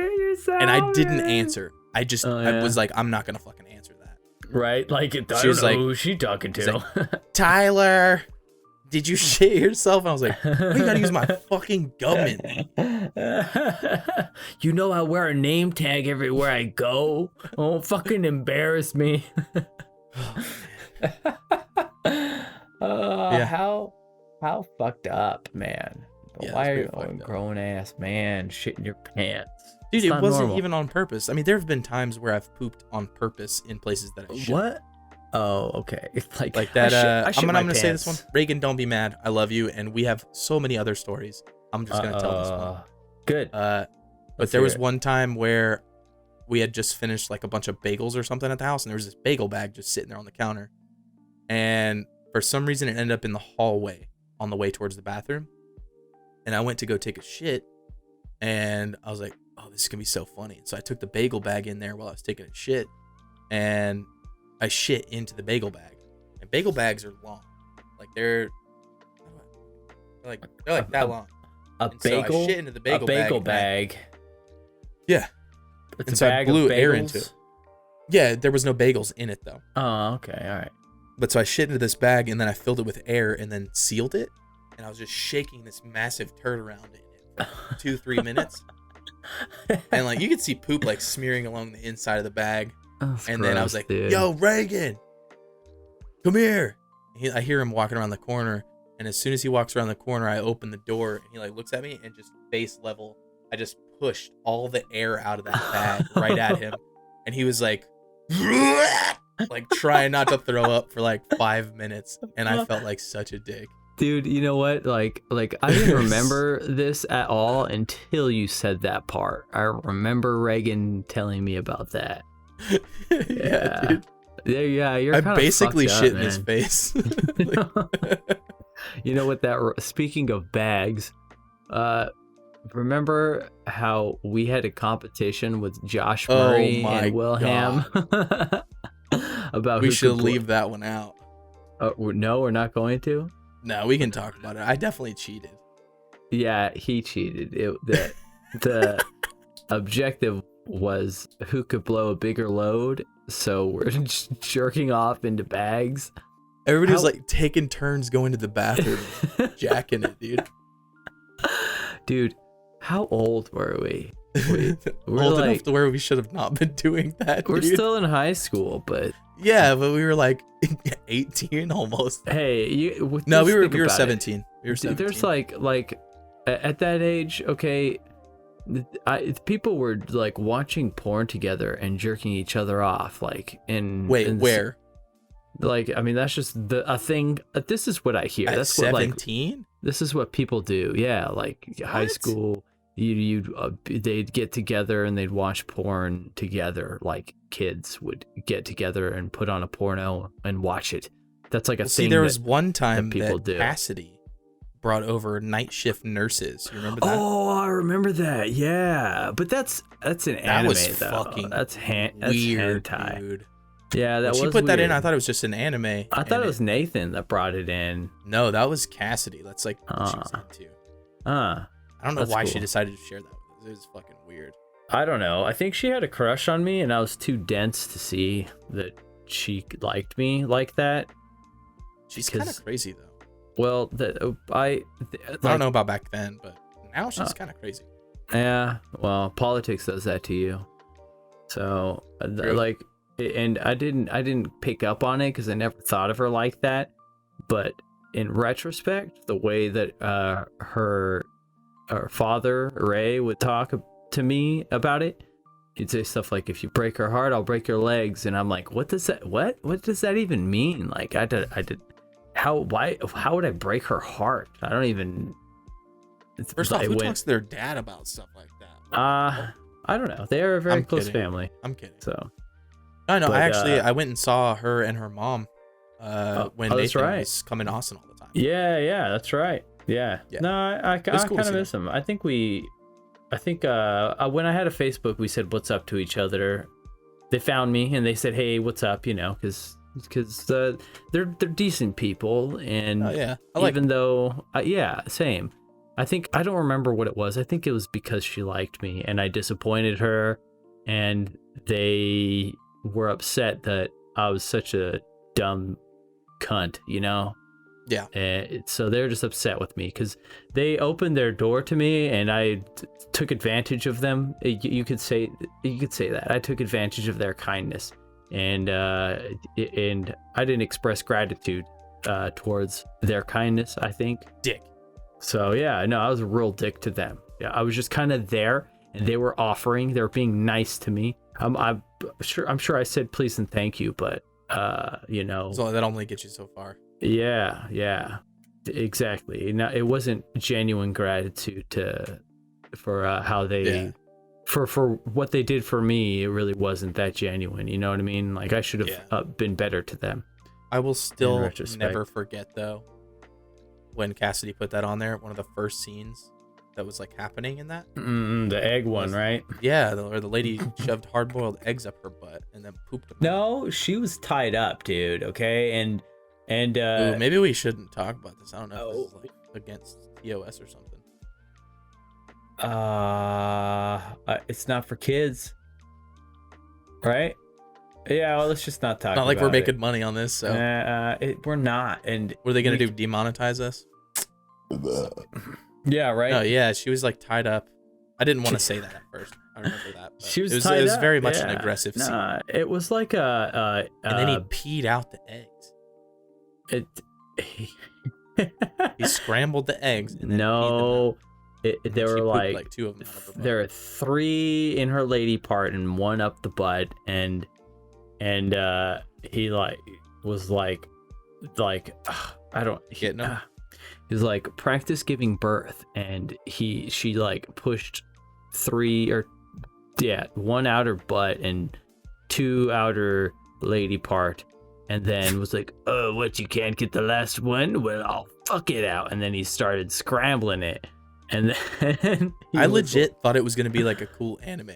And I didn't answer. I just, I was like, I'm not going to fucking answer that. Right? Like, she was like, who's she talking to? Like, Tyler, did you shit yourself? And I was like, why you gotta use my fucking government? You know I wear a name tag everywhere I go. Don't fucking embarrass me. Yeah. How fucked up, man. Yeah, why are you a grown ass man shitting your pants? Dude, It's it wasn't normal. even on purpose. I mean, there have been times where I've pooped on purpose in places that I shouldn't. What? Oh, okay. It's like that. I shit I'm my gonna say this pants. one. Reagan, don't be mad. I love you, and we have so many other stories. I'm just gonna tell this one. Good. But there was one time where we had just finished like a bunch of bagels or something at the house, and there was this bagel bag just sitting there on the counter, and for some reason it ended up in the hallway on the way towards the bathroom. And I went to go take a shit, and I was like, oh, this is gonna be so funny. So I took the bagel bag in there while I was taking a shit, and I shit into the bagel bag. And bagel bags are long, like they're like that long. A And bagel. So I shit into the bagel bag. Yeah. It's And a so I bag blew of air bagels? into it. Yeah, there was no bagels in it though. Oh, okay, all right. But so I shit into this bag, and then I filled it with air and then sealed it. And I was just shaking this massive turd around in it for 2-3 minutes. And like you could see poop like smearing along the inside of the bag. And then I was like, dude. yo, Reagan, come here. I hear him walking around the corner. And as soon as he walks around the corner, I open the door, and he like looks at me, and just face level, I just pushed all the air out of that bag right at him. And he was like trying not to throw up for like 5 minutes. And I felt like such a dick. Dude, you know what? Like I didn't remember this at all until you said that part. I remember Reagan telling me about that. Yeah, dude. Yeah, you're I kind basically of fucked shit up, in his man. face. You know what speaking of bags, remember how we had a competition with Josh Oh Murray my and Wilhelm about We who should could leave that one out. No, we're not going to. No, we can talk about it. I definitely cheated. Yeah, he cheated. The objective was who could blow a bigger load. So we're just jerking off into bags. Everybody was like taking turns going to the bathroom, jacking it, dude. Dude, how old were we? We're Old like, enough to where we should have not been doing that. we're dude. still in high school, but Yeah, but we were like 18 almost. hey, No, we just were think about it. 17. We were 17. There's like at that age, okay, people were like watching porn together and jerking each other off, like Wait, where? Like, I mean, that's just a thing. This is what I hear. At That's what 17? this is what people do. Yeah, like high school, they'd get together and they'd watch porn together. Like kids would get together and put on a porno and watch it. That's like a thing. See, there was one time people that do. Cassidy brought over night shift nurses. You remember that? Oh, I remember that. Yeah, but that's an that anime was though. fucking That's weird, hentai. dude. Yeah, that When was. she put that in, weird. I thought it was just an anime. I thought it was Nathan that brought it in. No, that was Cassidy. That's like what she was into. I I don't know that's why she cool. decided to share that with us. It was fucking weird. don't know. I think she had a crush on me, and I was too dense to see that she liked me like that. She's kind of crazy though. Well, I don't know about back then, but now she's kind of crazy. Yeah, well, politics does that to you. So, True. like, and I didn't pick up on it because I never thought of her like that. But in retrospect, the way that her father Ray would talk to me about it, he'd say stuff like, "If you break her heart, I'll break your legs," and I'm like, "What does that even mean?" Like, I did. How would I break her heart? I don't even. First off, who talks to their dad about stuff like that? I don't know. They are a very I'm close kidding. family. I'm kidding. So. I know. But, I went and saw her and her mom when that's Nathan right. was coming to Austin all the time. Yeah, that's right. Yeah. Yeah. No, I It was cool kind to of see miss him. I think when I had a Facebook, we said what's up to each other. They found me and they said, "Hey, what's up?" You know, because they're decent people, and Oh yeah, I like. even though yeah, same. I don't remember what it was. I think it was because she liked me and I disappointed her, and they were upset that I was such a dumb cunt, you know? Yeah. So they're just upset with me because they opened their door to me and I took advantage of them. You could say that I took advantage of their kindness, and I didn't express gratitude towards their kindness, I think. Dick. So yeah, no, I was a real dick to them. Yeah, I was just kind of there, and they were being nice to me. I'm sure I said please and thank you, but you know, So that only gets you so far. yeah, exactly. Now it wasn't genuine gratitude for how they for what they did for me. It really wasn't that genuine. You know what I mean? Like I should have been better to them. I will still retrospect. never forget though when Cassidy put that on there. One of the first scenes that was like happening in that. The egg one, right? Yeah, where the lady shoved hard-boiled eggs up her butt and then pooped them. No, she was tied up, dude. Okay, and Ooh, maybe we shouldn't talk about this. I don't know if this is like against TOS or something. It's not for kids, right? Yeah, well, let's just not talk. Not like we're about making it. money on this. So We're not. And what are they gonna do? Demonetize us? Yeah, right. Oh yeah, she was like tied up. I didn't want to say that at first. I remember that. But She was it was, tied it was up. very much Yeah. an aggressive scene. Nah, it was like And then he peed out the eggs. He scrambled the eggs and then no. peed them out. There She were pooped, like two of them out of her butt. there are 3 in her lady part and 1 up the butt, and he like was like I don't Getting him? He's like, practice giving birth, and she like pushed one outer butt and 2 outer lady part, and then was like, oh, what, you can't get the last one? Well, I'll fuck it out. And then he started scrambling it, and then I legit thought it was gonna be like a cool anime,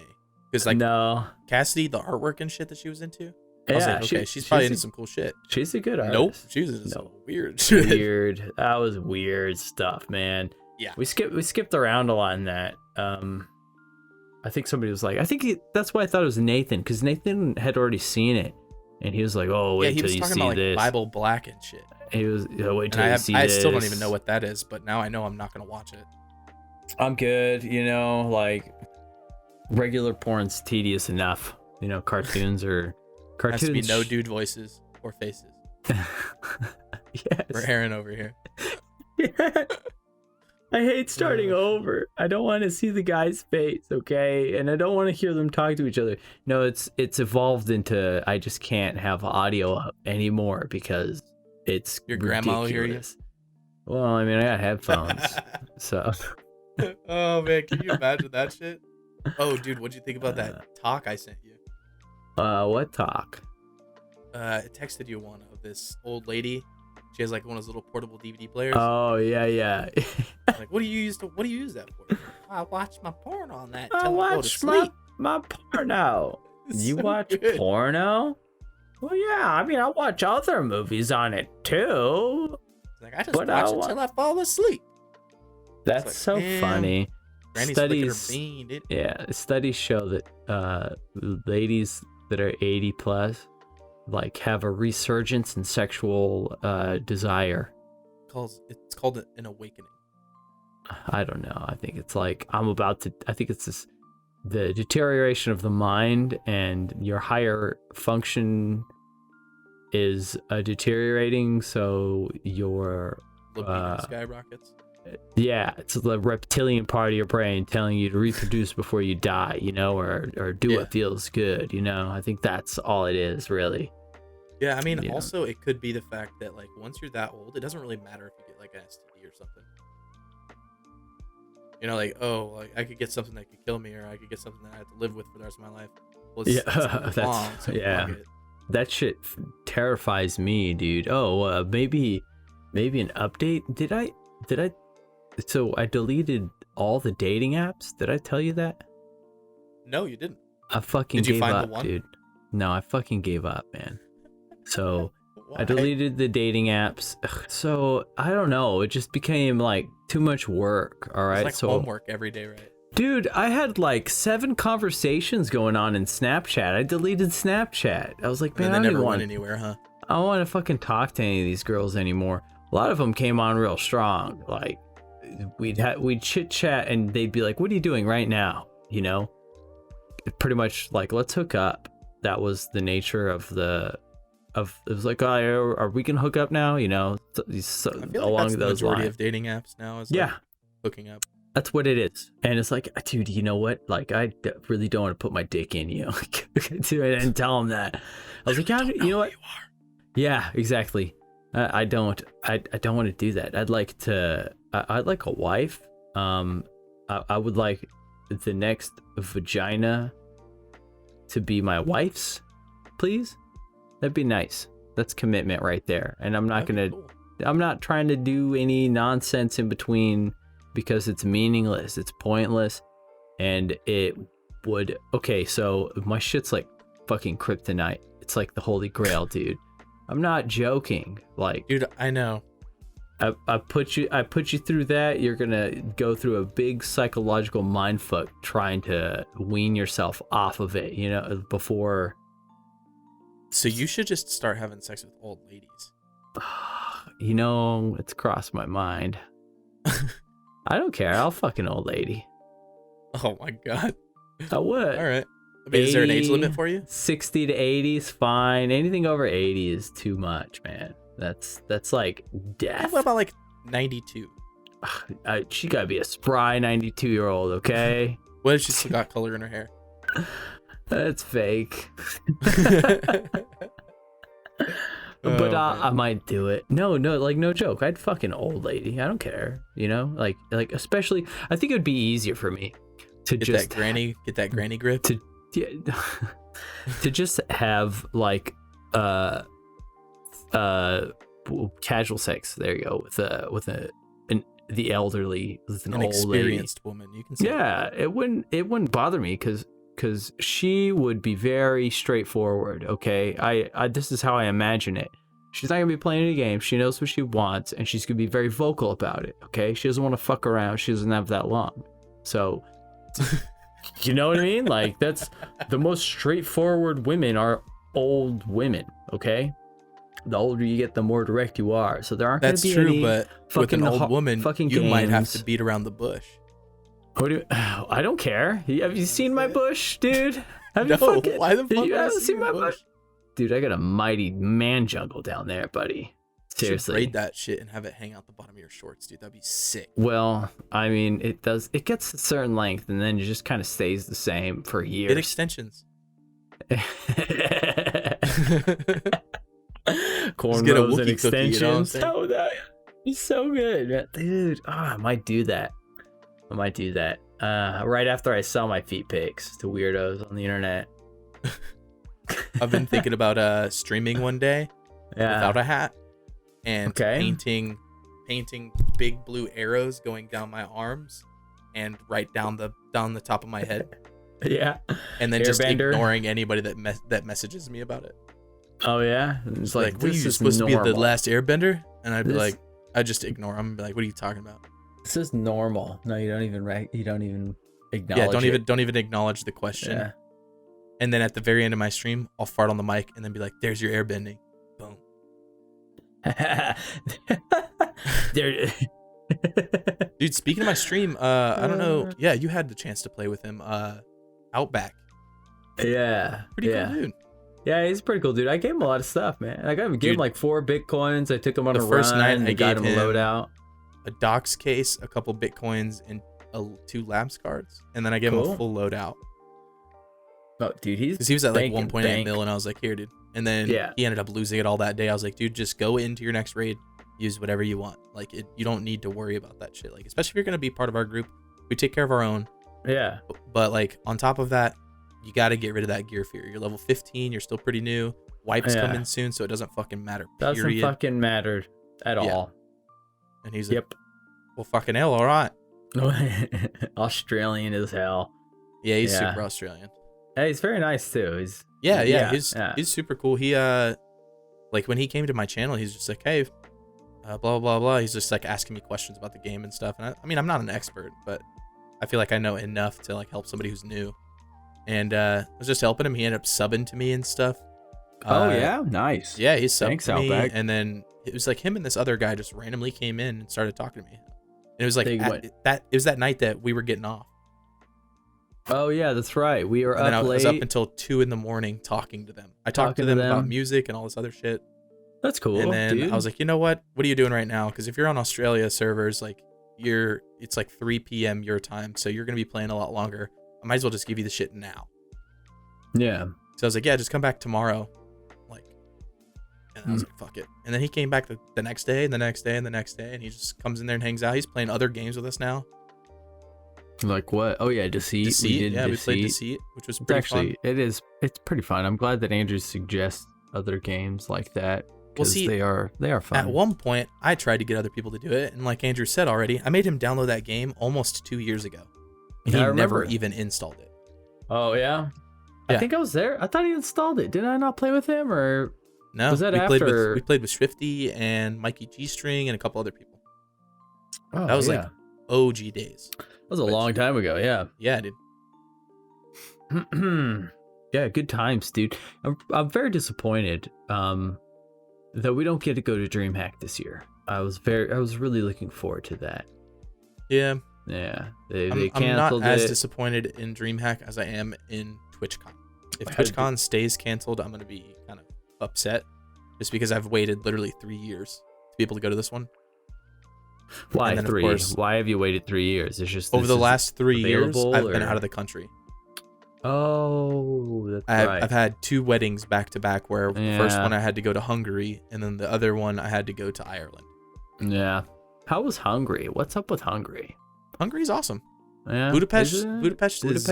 because like no, Cassidy, the artwork and shit that she was into. I was yeah, like, okay, she's probably into some cool shit. She's a good artist. Nope, she was into some weird shit. Weird. That was weird stuff, man. Yeah, we skipped around a lot in that. I think somebody was like, that's why I thought it was Nathan, because Nathan had already seen it, and he was like, oh, wait till you see this. Yeah, he was talking about like Bible Black and shit. He was, wait till you see this. I still don't even know what that is, but now I know I'm not gonna watch it. I'm good, like regular porn's tedious enough. Cartoons are cartoons. Has to be no dude voices or faces. Yes. For Aaron over here. Yeah. I hate starting over. I don't want to see the guy's face, okay? And I don't want to hear them talk to each other. No, it's evolved into I just can't have audio up anymore because it's your grandma will hear you. Well, I mean, I got headphones, so. Oh man, can you imagine that shit? Oh, dude, what'd you think about that talk I sent you? What talk? I texted you one of this old lady. She has like one of those little portable DVD players. Oh yeah. Like, what do you use that for? I watch my porn on that. I watch my porno. You so watch good. Porno? Well, yeah. I mean, I watch other movies on it too. Like, I just watch it till I fall asleep. That's like, so funny. Studies, her bean, dude. Yeah, studies show that ladies that are 80 plus like have a resurgence in sexual desire. It's called an awakening. I don't know. I think it's like I think it's the deterioration of the mind, and your higher function is deteriorating, so your libido skyrockets. Yeah, it's the reptilian part of your brain telling you to reproduce before you die, or do what feels good, I think that's all it is, really. Yeah, I mean, also it could be the fact that like once you're that old, it doesn't really matter if you get like an STD or something. Like, oh, like I could get something that could kill me, or I could get something that I have to live with for the rest of my life. Well, that shit terrifies me, dude. Oh, maybe an update. Did I? So I deleted all the dating apps. Did I tell you that? No, you didn't. I fucking gave up, dude. No, I fucking gave up, man. So I deleted the dating apps. So I don't know. It just became like too much work. All right. It's like homework every day, right? Dude, I had like 7 conversations going on in Snapchat. I deleted Snapchat. I was like, man, I never went anywhere, huh? I don't want to fucking talk to any of these girls anymore. A lot of them came on real strong. Like we'd chit chat and they'd be like, what are you doing right now? Pretty much like, let's hook up. That was the nature of it was like, oh, are we gonna hook up now? So, I feel like along that's the majority lines of dating apps now is like hooking up. That's what it is. And it's like, dude, you know what? Like, I really don't want to put my dick in you. And tell them that. I was like, yeah, you know what? You are. Yeah, exactly. I don't want to do that. I'd like a wife. I would like the next vagina to be my wife's, please. That'd be nice. That's commitment right there. And I'm not I'm not trying to do any nonsense in between, because it's meaningless. It's pointless. And it would, okay, so my shit's like fucking kryptonite. It's like the Holy Grail, dude. I'm not joking. Like, dude, I know. I put you through that. You're gonna go through a big psychological mindfuck trying to wean yourself off of it, before. So you should just start having sex with old ladies. It's crossed my mind. I don't care. I'll fuck an old lady. Oh my god. I would. All right. I mean, is there an age limit for you? 60 to 80 is fine. Anything over 80 is too much, man. That's like death. What about like 92? She gotta be a spry 92-year-old, okay? What if she still got color in her hair? That's fake. But Oh, I man. might do it. No, like no joke. I'd fuck an old lady. I don't care. You know, like especially. I think it would be easier for me to Get just that granny grip. to yeah, to just have like casual sex. There you go with the elderly, with an An old lady. experienced woman, you can say. Yeah, it wouldn't bother me because she would be very straightforward. Okay, I this is how I imagine it. She's not gonna be playing any games. She knows what she wants, and she's gonna be very vocal about it. Okay, she doesn't want to fuck around. She doesn't have that long, so you know what I mean. Like that's the most straightforward women are old women. Okay, the older you get, the more direct you are. So there aren't That's gonna be true, any but with an old woman, fucking you might have to games. beat around the bush. What do you, I don't care. Have you seen my bush, dude? Have No, you fucking, why the fuck would you I haven't see seen your my bush? bush? Dude, I got a mighty man jungle down there, buddy. You should Seriously. braid that shit and have it hang out the bottom of your shorts, dude. That'd be sick. Well, I mean, it gets a certain length and then it just kind of stays the same for Get years. extensions. Cornrows and Wookiee cookie, you know what I'm extensions. saying? Oh, that is so good, man. Dude. I might do that. Right after I sell my feet pics to weirdos on the internet. I've been thinking about streaming one day without a hat and painting big blue arrows going down my arms and right down the top of my head. Yeah. And then just Airbender. ignoring anybody that messages me about it. Oh yeah. It's Like, what are you this is supposed to be the normal. last airbender? And I'd be This- like, I just ignore them and be like, what are you talking about? This is normal. No, you don't even acknowledge. Yeah, don't even acknowledge the question. Yeah. And then at the very end of my stream, I'll fart on the mic and then be like, there's your airbending. Boom. There. Dude, speaking of my stream, I don't know. Yeah, you had the chance to play with him. Outback. Yeah. Pretty cool dude. Yeah, he's a pretty cool dude. I gave him a lot of stuff, man. I gave him Dude, like 4 Bitcoins. I took him on the a first run. night I got gave him a him loadout. a docs case, a couple Bitcoins, and 2 labs cards. And then I gave him a full loadout. Oh, dude, Because he was at like banking 1.8 bank. mil, and I was like, here, dude. And then Yeah. he ended up losing it all that day. I was like, dude, just go into your next raid, use whatever you want. Like, you don't need to worry about that shit. Like, especially if you're gonna be part of our group, we take care of our own. Yeah. But like on top of that, you got to get rid of that gear fear. You're level 15. You're still pretty new. Wipes come in soon, so it doesn't fucking matter. Doesn't Period. fucking matter at all. And he's like, Yep. well, fucking hell, all right. Australian as hell. Yeah, he's Yeah. super Australian. Hey, he's very nice too. He's He's super cool. He like when he came to my channel, he's just like, hey, blah blah blah blah. He's just like asking me questions about the game and stuff. And I mean, I'm not an expert, but I feel like I know enough to like help somebody who's new. And I was just helping him. He ended up subbing to me and stuff. Oh yeah, nice. Yeah, he subbed Thanks, to me, Outback. and then it was like him and this other guy just randomly came in and started talking to me. And it was like it was that night that we were getting off. Oh yeah, that's right. We were And then up I was late. up until 2 a.m. talking to them. I talked to Talking to them about them. music and all this other shit. That's cool. And then dude. I was like, you know what? What are you doing right now? Because if you're on Australia servers, like it's like 3 p.m. your time, so you're gonna be playing a lot longer. I might as well just give you the shit now. yeah. So I was like, yeah, just come back tomorrow. Like, and I was like, fuck it. And then he came back the next day and the next day and the next day, and he just comes in there and hangs out. He's playing other games with us now. Like what? Oh yeah, Deceit. Deceit. We played Deceit, which was pretty fun. It's pretty fun. I'm glad that Andrew suggests other games like that because see, they are fun. At one point, I tried to get other people to do it, and like Andrew said already, I made him download that game almost 2 years ago. And I he remember. never even installed it. Oh yeah? I Yeah. think I was there. I thought he installed it. Did I not play with him or? No, Was that we after- played with Swifty and Mikey G String and a couple other people. Oh, That was like OG days. that was a long time ago. Yeah. Yeah, dude. Yeah, good times, dude. I'm very disappointed that we don't get to go to DreamHack this year. I was really looking forward to that. Yeah, Yeah, they I'm canceled not as it. disappointed in DreamHack as I am in TwitchCon. If I had to- TwitchCon stays canceled, I'm gonna be kind of upset, just because I've waited literally 3 years to be able to go to this one. Why and then, of 3? course- Why have you waited 3 years? It's just Over this the is last 3 years, available, I've been or- out of the country. Oh, that's I've right. I've had 2 weddings back to back where the first Yeah. one I had to go to Hungary, and then the other one I had to go to Ireland. Yeah. How was Hungary? What's up with Hungary? Hungary's awesome. Yeah. Budapest is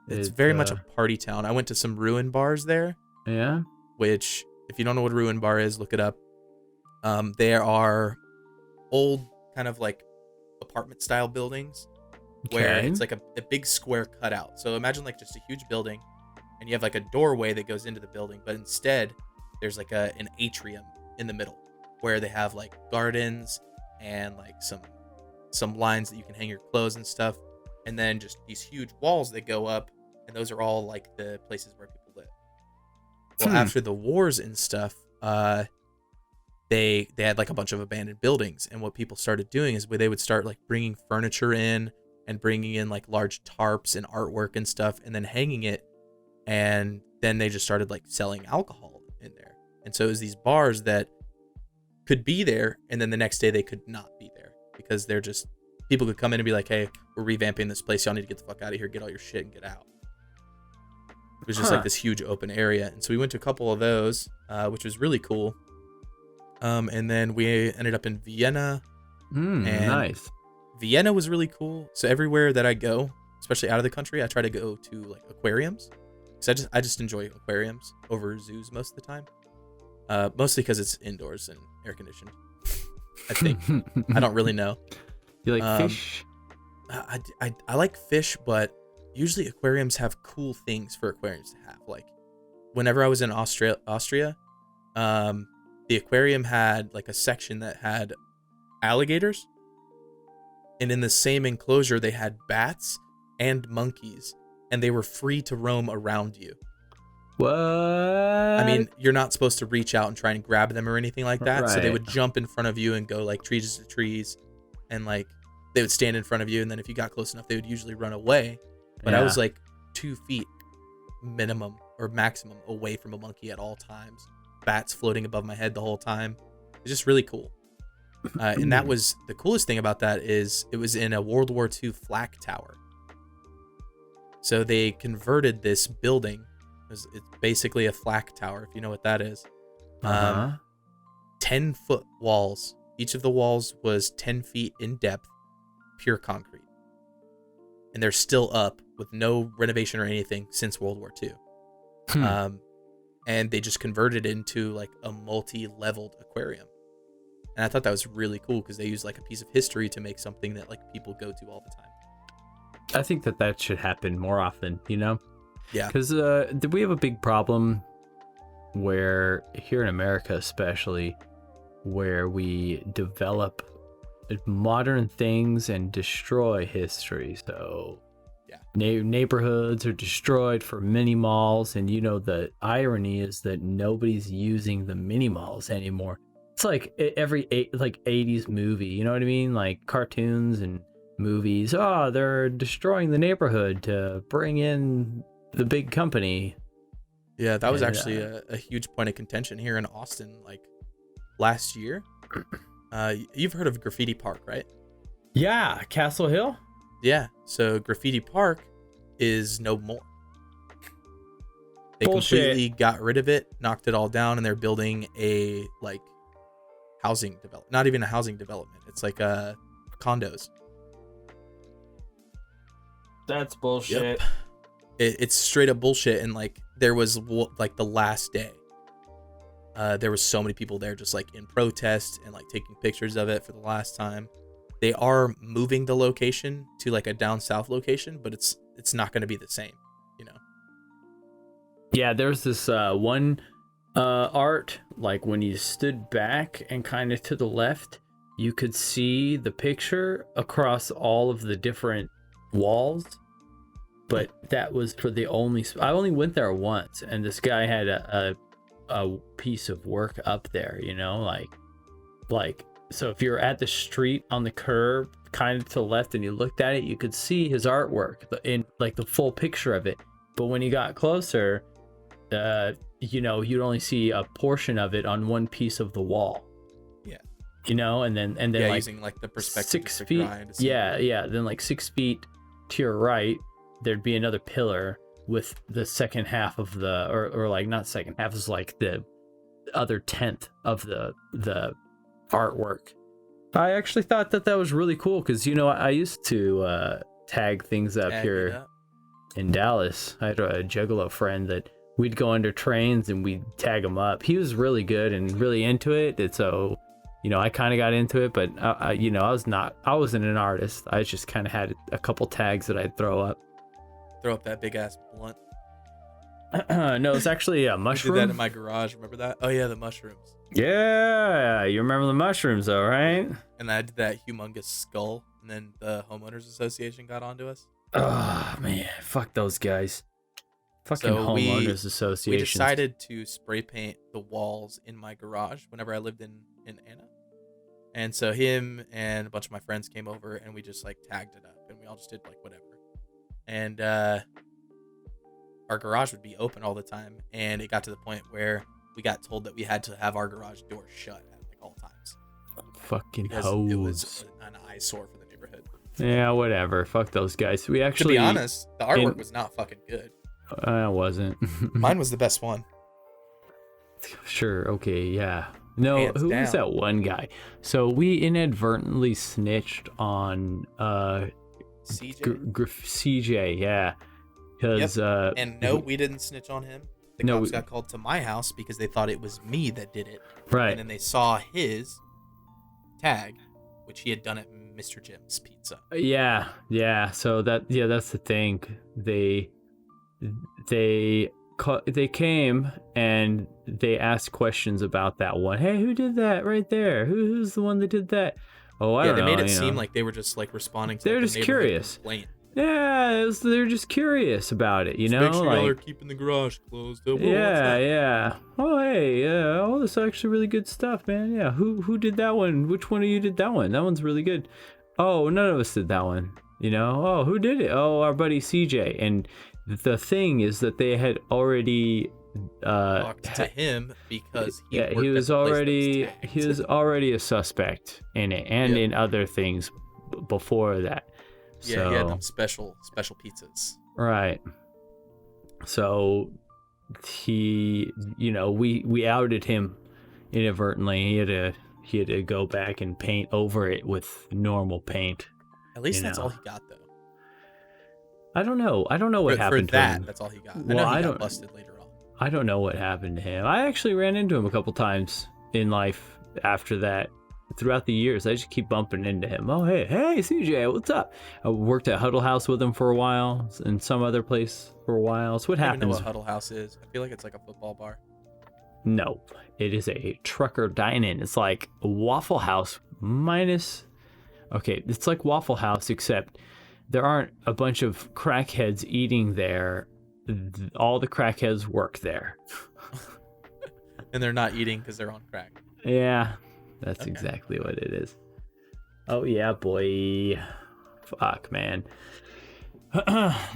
it's It's very much a party town. I went to some ruin bars there, yeah. which if you don't know what a ruin bar is, look it up. There are old kind of like apartment style buildings where Okay. it's like a big square cutout. So imagine like just a huge building, and you have like a doorway that goes into the building, but instead there's like an atrium in the middle where they have like gardens and like some lines that you can hang your clothes and stuff, and then just these huge walls that go up, and those are all like the places where people live. Well, after the wars and stuff, they had like a bunch of abandoned buildings, and what people started doing is where they would start like bringing furniture in and bringing in like large tarps and artwork and stuff, and then hanging it, and then they just started like selling alcohol in there. And so it was these bars that could be there, and then the next day they could not be there because they're just, people could come in and be like, hey, we're revamping this place, y'all need to get the fuck out of here, get all your shit and get out. It was just like this huge open area. And so we went to a couple of those, which was really cool. And then we ended up in Vienna. And Nice. Vienna was really cool. So everywhere that I go, especially out of the country, I try to go to like aquariums. Because I just enjoy aquariums over zoos most of the time. Mostly because it's indoors and air conditioned. I think. I don't really know. You like fish? I like fish, but usually aquariums have cool things for aquariums to have. Like whenever I was in Austria, the aquarium had like a section that had alligators, and in the same enclosure they had bats and monkeys, and they were free to roam around you. What? I mean, you're not supposed to reach out and try and grab them or anything like that. So they Right. would jump in front of you and go like trees to trees, and like they would stand in front of you, and then if you got close enough, they would usually run away. But I was like 2 feet minimum or maximum away from a monkey at all times. Bats floating above my head the whole time. It's just really cool. And that was the coolest thing about that is it was in a World War II flak tower. So they converted this building. It's basically a flak tower, if you know what that is. 10-foot walls. Each of the walls was 10 feet in depth, pure concrete. And they're still up with no renovation or anything since World War II. And they just converted it into like a multi-leveled aquarium. And I thought that was really cool because they use like a piece of history to make something that like people go to all the time. I think that should happen more often, you know? Yeah. Because we have a big problem where here in America especially, where we develop modern things and destroy history. So yeah, neighborhoods are destroyed for mini malls, and you know the irony is that nobody's using the mini malls anymore. It's like every 80s movie, you know what I mean? Like cartoons and movies. Oh, they're destroying the neighborhood to bring in the big company. Yeah, that was actually a huge point of contention here in Austin, like last year. You've heard of Graffiti Park, right? Yeah, Castle Hill. Yeah, so Graffiti Park is no more. They completely got rid of it, knocked it all down, and they're building a like housing development. Not even a housing development. It's like condos. That's bullshit. Yep. It's straight up bullshit. And like there was like the last day, there was so many people there just like in protest and like taking pictures of it for the last time. They are moving the location to like a down south location, but it's not going to be the same, you know. Yeah, there's this one art, like when you stood back and kind of to the left, you could see the picture across all of the different walls. But that was for the only I only went there once, and this guy had a piece of work up there, you know, like so if you're at the street on the curb kind of to the left and you looked at it, you could see his artwork in like the full picture of it. But when you got closer, you know, you'd only see a portion of it on one piece of the wall. Yeah. You know, and then like using like the perspective 6 feet. Yeah, then like 6 feet to your right, there'd be another pillar with the second half of the, or like not second half, is like the other tenth of the artwork. I actually thought that was really cool because, you know, I used to tag things up here in Dallas. I had a Juggalo friend that we'd go under trains and we'd tag him up. He was really good and really into it. And so, you know, I kind of got into it, but you know, I wasn't an artist. I just kind of had a couple tags that I'd throw up. Throw up that big ass blunt. No, it's actually a mushroom. I did that in my garage. Remember that? Oh yeah, the mushrooms. Yeah, you remember the mushrooms though, right? And I did that humongous skull, and then the homeowners association got onto us. Oh man, fuck those guys. Fucking homeowners association. We decided to spray paint the walls in my garage whenever I lived in Anna. And so him and a bunch of my friends came over and we just like tagged it up and we all just did like whatever. And our garage would be open all the time, and it got to the point where we got told that we had to have our garage door shut at like all times. Fucking because hoes. it was an eyesore for the neighborhood. Yeah, whatever. Fuck those guys. We actually, to be honest, the artwork was not fucking good. It wasn't. Mine was the best one. Sure. Okay. Yeah. No. Hands who down. was that one guy? So we inadvertently snitched on CJ. CJ. Yeah. Because And no, we didn't snitch on him. The cops got called to my house because they thought it was me that did it. Right. And then they saw his tag, which he had done at Mr. Jim's Pizza. Yeah. Yeah. So that's the thing. They came and they asked questions about that one. Hey, who did that right there? Who's the one that did that? Oh, I don't know. They made it seem like they were just like responding to they're like, just curious. Complaint. Yeah, they're just curious about it, you know? Make sure like, y'all are keeping the garage closed. Oh, yeah. Oh, hey, yeah. Oh, this is actually really good stuff, man. Yeah. Who did that one? Which one of you did that one? That one's really good. Oh, none of us did that one. You know? Oh, who did it? Oh, our buddy CJ. And the thing is that they had already talked to him because he was already a suspect in it and in other things before that. Yeah, so, he had them special pizzas. Right. So he, you know, we outed him inadvertently. He had to go back and paint over it with normal paint. At least that's all he got, though. I don't know what happened to him. That's all he got. Well, I know he got busted later on. I don't know what happened to him. I actually ran into him a couple times in life after that. Throughout the years, I just keep bumping into him. Oh, hey, CJ, what's up? I worked at Huddle House with him for a while, and some other place for a while. So what happens? I don't even know what Huddle House is. I feel like it's like a football bar. No, it is a trucker dine-in. It's like a Waffle House minus. Okay, it's like Waffle House, except there aren't a bunch of crackheads eating there. All the crackheads work there. And they're not eating because they're on crack. Yeah. That's exactly what it is. Oh, yeah, boy. Fuck, man.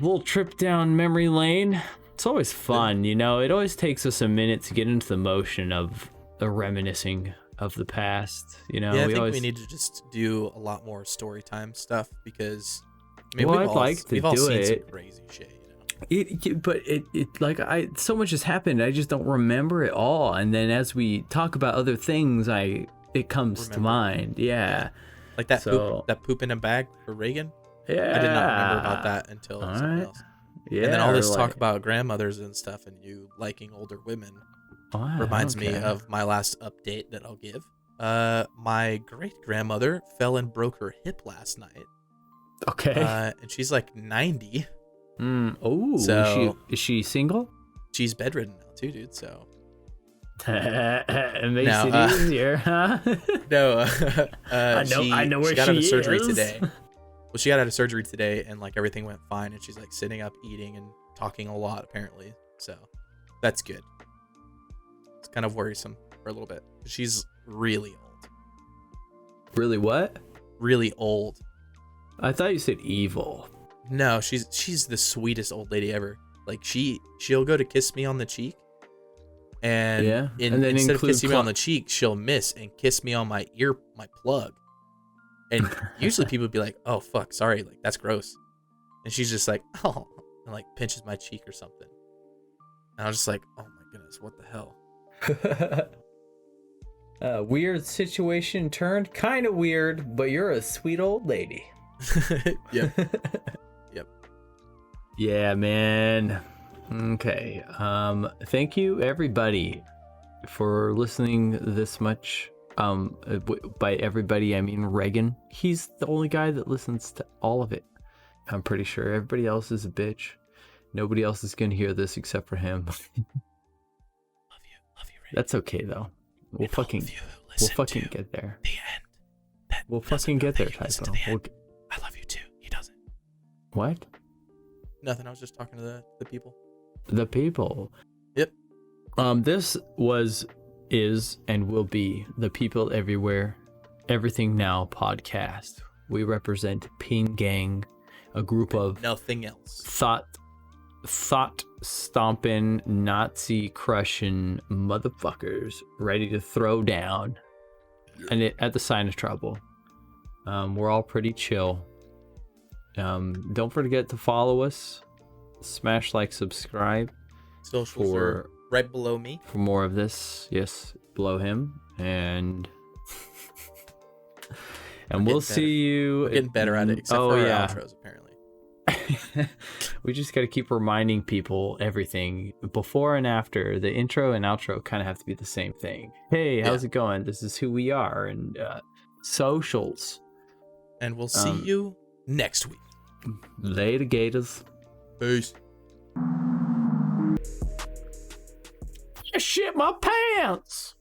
Little trip down memory lane. It's always fun, you know? It always takes us a minute to get into the motion of the reminiscing of the past, you know? Yeah, I think we need to just do a lot more story time stuff because we've all seen some crazy shit. But so much has happened. I just don't remember it all. And then as we talk about other things, it comes to mind. Yeah. Like that poop in a bag for Reagan. Yeah. I did not remember about that until something else. Yeah. And then all this talk about grandmothers and stuff and you liking older women reminds me of my last update that I'll give. My great grandmother fell and broke her hip last night. Okay. And she's like 90. Oh, so is she single? She's bedridden now too, dude. So it makes it easier, huh? No, I know where she got out of surgery is. today. Well, she got out of surgery today, and like everything went fine, and she's like sitting up, eating, and talking a lot apparently. So that's good. It's kind of worrisome for a little bit. She's really old. Really what? Really old. I thought you said evil. No, she's the sweetest old lady ever. Like she'll go to kiss me on the cheek, and then instead of kissing me on the cheek, she'll miss and kiss me on my plug. And usually people would be like, "Oh fuck, sorry, like that's gross," and she's just like, "Oh, and like pinches my cheek or something. And I was just like, oh my goodness, what the hell? Weird situation turned kind of weird, but you're a sweet old lady. Yep. Yeah, man. Okay. Thank you everybody for listening this much. By everybody I mean Reagan. He's the only guy that listens to all of it. I'm pretty sure everybody else is a bitch. Nobody else is gonna hear this except for him. Love you, Reagan. That's okay though. We'll fucking get there. The end. We'll fucking get there, Typo. I love you too. He doesn't. What? Nothing. I was just talking to the people. The people. Yep. This is, and will be the People Everywhere, Everything Now podcast. We represent P.E.E.N Gang, a group of nothing else. Thought stomping, Nazi crushing motherfuckers ready to throw down, and at the sign of trouble. We're all pretty chill. Don't forget to follow us, smash like, subscribe. Socials are right below me for more of this. Yes, below him, and we'll see you. We're getting better at it, except for our outros, apparently. We just got to keep reminding people everything before and after. The intro and outro kind of have to be the same thing. Hey, how's it going? This is who we are, and socials. And we'll see you next week. Later, Gators. Peace. I shit my pants.